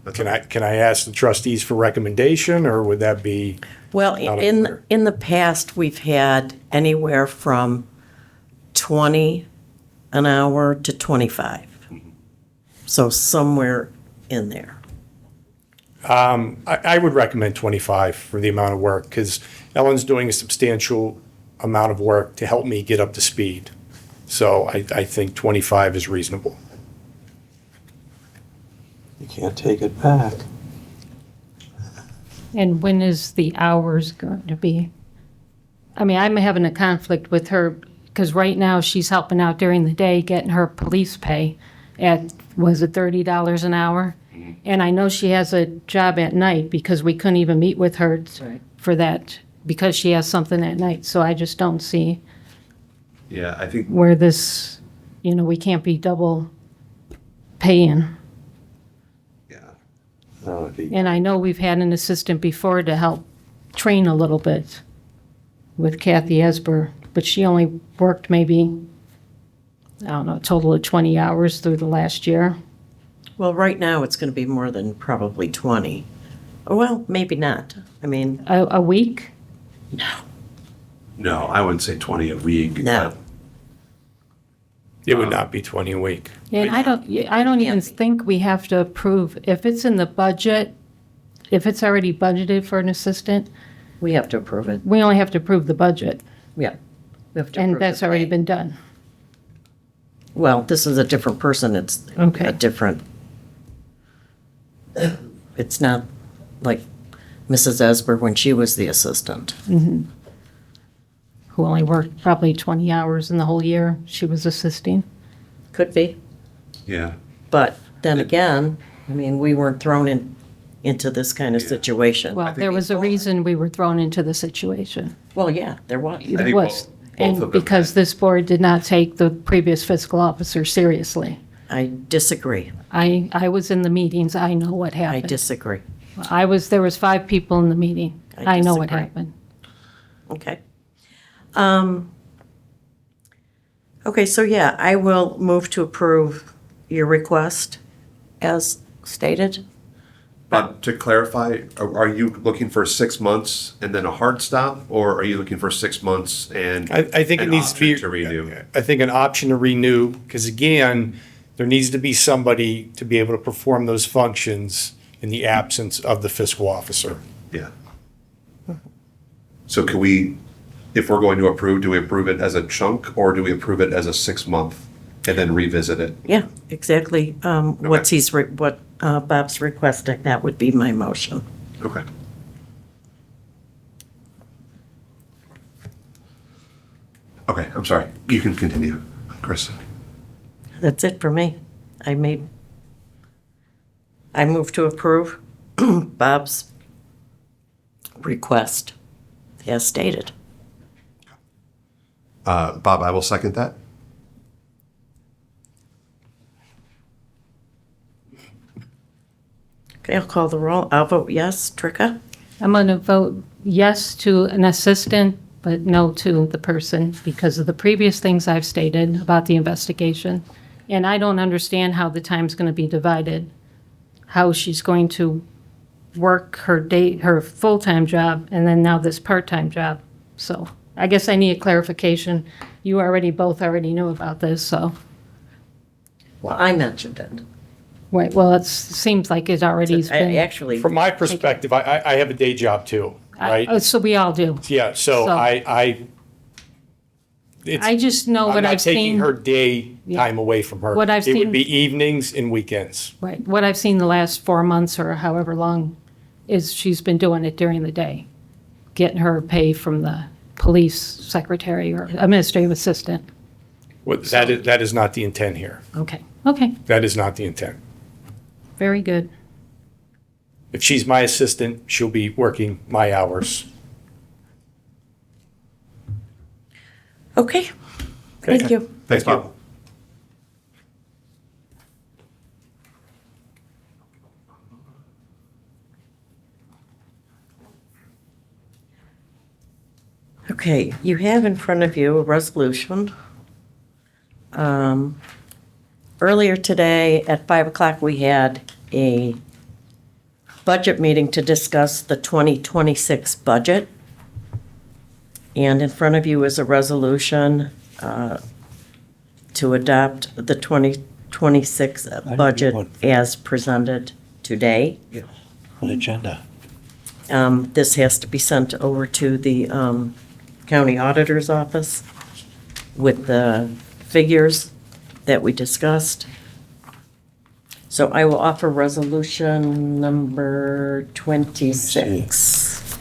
S10: I ask the trustees for recommendation, or would that be?
S1: Well,
S10: Out of order.
S1: in the past, we've had anywhere from 20 an hour to 25. So somewhere in there.
S10: I would recommend 25 for the amount of work, because Ellen's doing a substantial amount of work to help me get up to speed. So I think 25 is reasonable.
S6: You can't take it back.
S7: And when is the hours going to be? I mean, I'm having a conflict with her because right now she's helping out during the day, getting her police pay at, was it $30 an hour? And I know she has a job at night because we couldn't even meet with her for that because she has something at night. So I just don't see
S3: Yeah, I think
S7: where this, we can't be double paying.
S6: That would be-
S7: And I know we've had an assistant before to help train a little bit with Kathy Esber, but she only worked maybe, I don't know, a total of 20 hours through the last year.
S1: Well, right now, it's going to be more than probably 20. Well, maybe not. I mean,
S7: A week?
S3: no, I wouldn't say 20 a week.
S1: No.
S10: It would not be 20 a week.
S7: And I don't even think we have to approve, if it's in the budget, if it's already budgeted for an assistant,
S1: We have to approve it.
S7: we only have to approve the budget,
S1: Yeah. We have to
S7: and
S1: approve
S7: that's
S1: the
S7: already
S1: pay.
S7: been done.
S1: Well, this is a different person. It's
S7: Okay.
S1: a different. It's not like Mrs. Esber when she was the assistant.
S7: Who only worked probably 20 hours in the whole year she was assisting.
S1: Could be.
S3: Yeah.
S1: But then again, I mean, we weren't thrown into this kind of situation.
S7: Well, there was a reason we were thrown into the situation.
S1: Well, yeah, there was.
S3: I
S7: It
S3: think
S7: was.
S3: both of
S7: And
S3: them
S7: because
S3: had-
S7: this board did not take the previous fiscal officer seriously.
S1: I disagree.
S7: I was in the meetings, I know what
S1: I
S7: happened.
S1: disagree.
S7: There was 5 people in the meeting.
S1: I
S7: I know what
S1: disagree.
S7: happened.
S1: Okay. Okay, so yeah, I will move to approve your request as stated.
S3: To clarify, are you looking for 6 months and then a hard stop, or are you looking for 6 months and
S10: I think it
S3: an
S10: needs to be.
S3: option to renew?
S10: I think an option to renew, because again, there needs to be somebody to be able to perform those functions in the absence of the fiscal officer.
S3: Yeah. So can we, if we're going to approve, do we approve it as a chunk or do we approve it as a 6-month and then revisit it?
S1: Yeah, exactly. What Bob's requesting, that would be my motion.
S3: Okay. Okay, I'm sorry. You can continue, Chris.
S1: That's it for me. I move to approve Bob's request as stated.
S3: Bob, I will second that.
S1: Okay, I'll call the roll. I'll vote yes. Tricka?
S7: I'm going to vote yes to an assistant, but no to the person because of the previous things I've stated about the investigation. And I don't understand how the time's going to be divided, how she's going to work her full-time job, and then now this part-time job. So I guess I need a clarification. You both already knew about this, so.
S1: Well, I mentioned it.
S7: Right, well, it seems like it already's been.
S1: Actually,
S10: From my perspective, I have a day job too, right?
S7: So we all do.
S10: Yeah, so
S7: So-
S10: I
S7: just know
S10: I'm
S7: what
S10: not
S7: I've
S10: taking
S7: seen.
S10: her day
S7: Yeah.
S10: time away from her.
S7: What I've
S10: It would
S7: seen-
S10: be evenings and weekends.
S7: Right. What I've seen the last 4 months or however long is she's been doing it during the day, getting her pay from the police secretary or administrative assistant.
S10: That is not the intent here.
S7: Okay. Okay.
S10: That is not the intent.
S7: Very good.
S10: If she's my assistant, she'll be working my hours.
S1: okay. Thank you.
S3: Thanks, Bob.
S1: Okay, you have in front of you a resolution. Earlier today at 5 o'clock, we had a budget meeting to discuss the 2026 budget. And in front of you is a resolution to adopt the 2026 budget as presented today.
S6: An agenda.
S1: This has to be sent over to the county auditor's office with the figures that we discussed. So I will offer resolution number 26.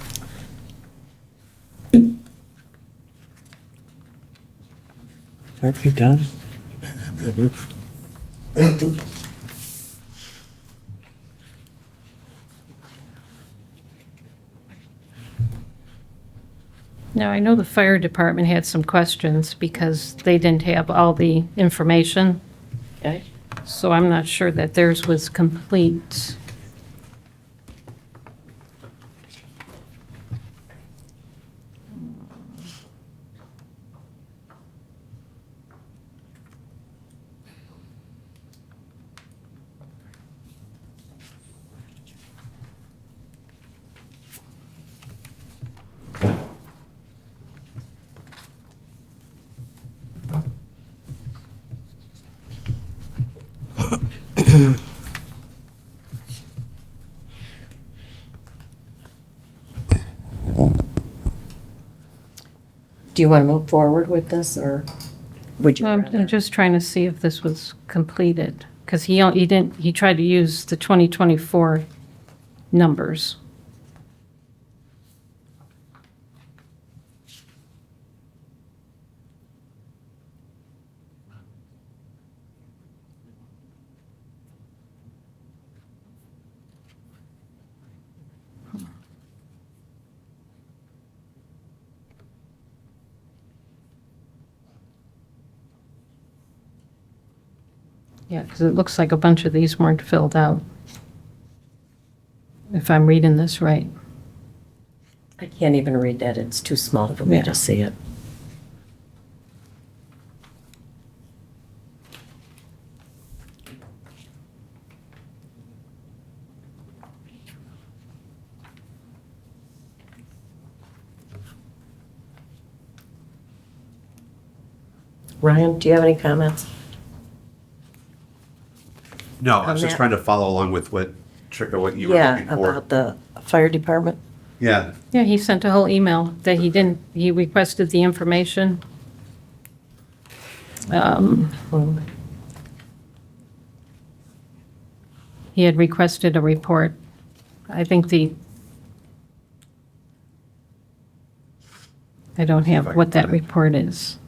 S1: Are you done?
S7: Now, I know the fire department had some questions because they didn't have all the information,
S1: Okay.
S7: so I'm not sure that theirs was complete.
S1: Do you want to move forward with this, or would you
S7: I'm
S1: rather?
S7: just trying to see if this was completed, because he tried to use the 2024 numbers. Yeah, because it looks like a bunch of these weren't filled out. If I'm reading this right.
S1: I can't even read that. It's too small for me
S7: Yeah.
S1: to see it. Ryan, do you have any comments?
S3: No, I was
S1: On
S3: just
S1: that?
S3: trying to follow along with what Tricka, what you were
S1: Yeah,
S3: looking for.
S1: about the fire department?
S3: Yeah,
S7: Yeah, he sent a whole email that he requested the information. He had requested a report. I think I don't
S3: if I
S7: have
S3: can
S7: what that
S3: find it.
S7: report is.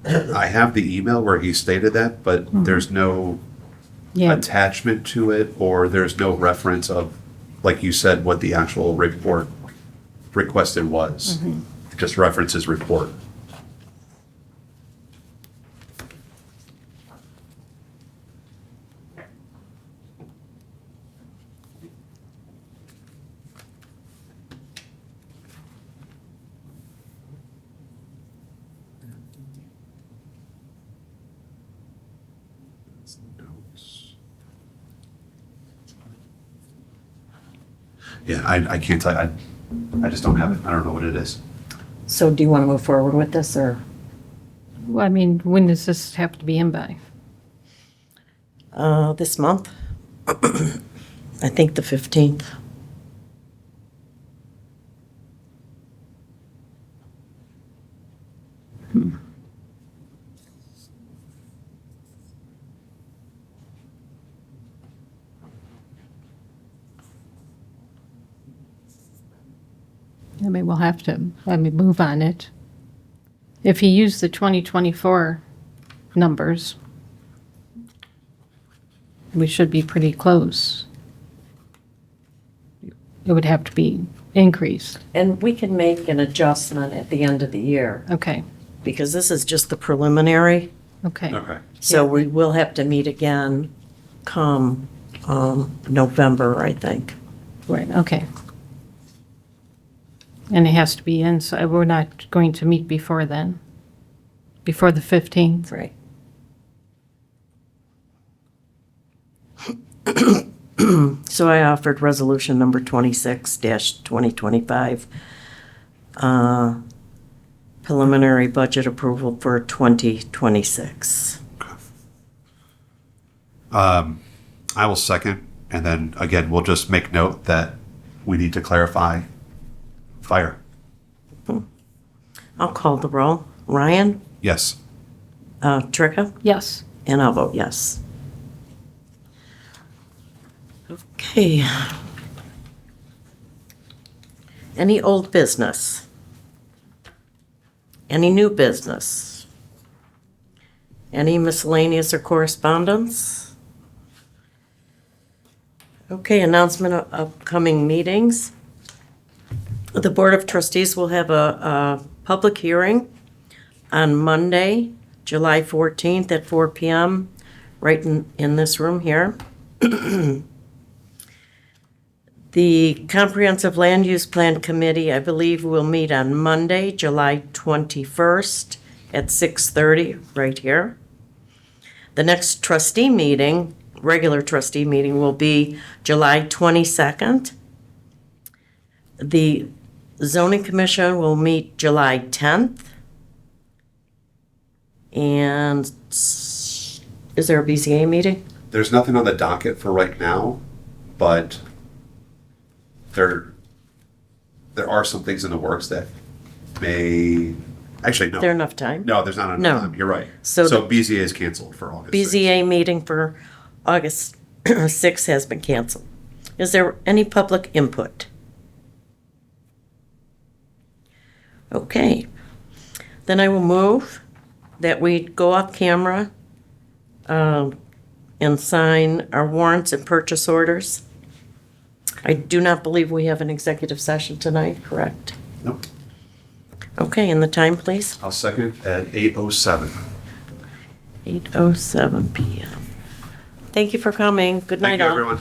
S3: I have the email where he stated that, but there's no
S7: Yeah,
S3: attachment to it, or there's no reference of, like you said, what the actual report requested was. It just references report. Yeah, I can't tell you. I just don't have it. I don't know what it is.
S1: So do you want to move forward with this, or?
S7: well, I mean, when does this have to be in by?
S1: This month? I think the 15th.
S7: I mean, we'll have to, move on it. If he used the 2024 numbers, we should be pretty close. It would have to be increased.
S1: And we can make an adjustment at the end of the year,
S7: Okay,
S1: because this is just the preliminary.
S7: okay.
S3: Okay.
S1: So we will have to meet again come November, I think.
S7: Right, okay. And it has to be in, so we're not going to meet before then? Before the 15th?
S1: Right. So I offered resolution number 26-2025, preliminary budget approval for 2026.
S3: I will second, and then again, we'll just make note that we need to clarify fire.
S1: I'll call the roll. Ryan?
S3: Yes.
S1: Tricka?
S7: Yes.
S1: And I'll vote yes. Okay. Any old business? Any new business? Any miscellaneous or correspondence? Okay, announcement of upcoming meetings. The Board of Trustees will have a public hearing on Monday, July 14th at 4 p.m., right in this room here. The Comprehensive Land Use Plan Committee, I believe, will meet on Monday, July 21st at 6:30, right here. The next trustee meeting, regular trustee meeting, will be July 22nd. The Zoning Commission will meet July 10th. And is there a BZA meeting?
S3: There's nothing on the docket for right now, but there are some things in the works that may, actually, no.
S1: Is there enough time?
S3: No, there's not enough
S1: No.
S3: time. You're right.
S1: So
S3: So BZA is canceled for August 6th.
S1: BZA meeting for August 6th has been canceled. Is there any public input? Okay. Then I will move that we go off camera and sign our warrants and purchase orders. I do not believe we have an executive session tonight, correct?
S3: Nope.
S1: Okay, and the time, please?
S3: I'll second at 8:07.
S1: 8:07 p.m. Thank you for coming. Good night,
S3: Thank you,
S1: all.
S3: everyone.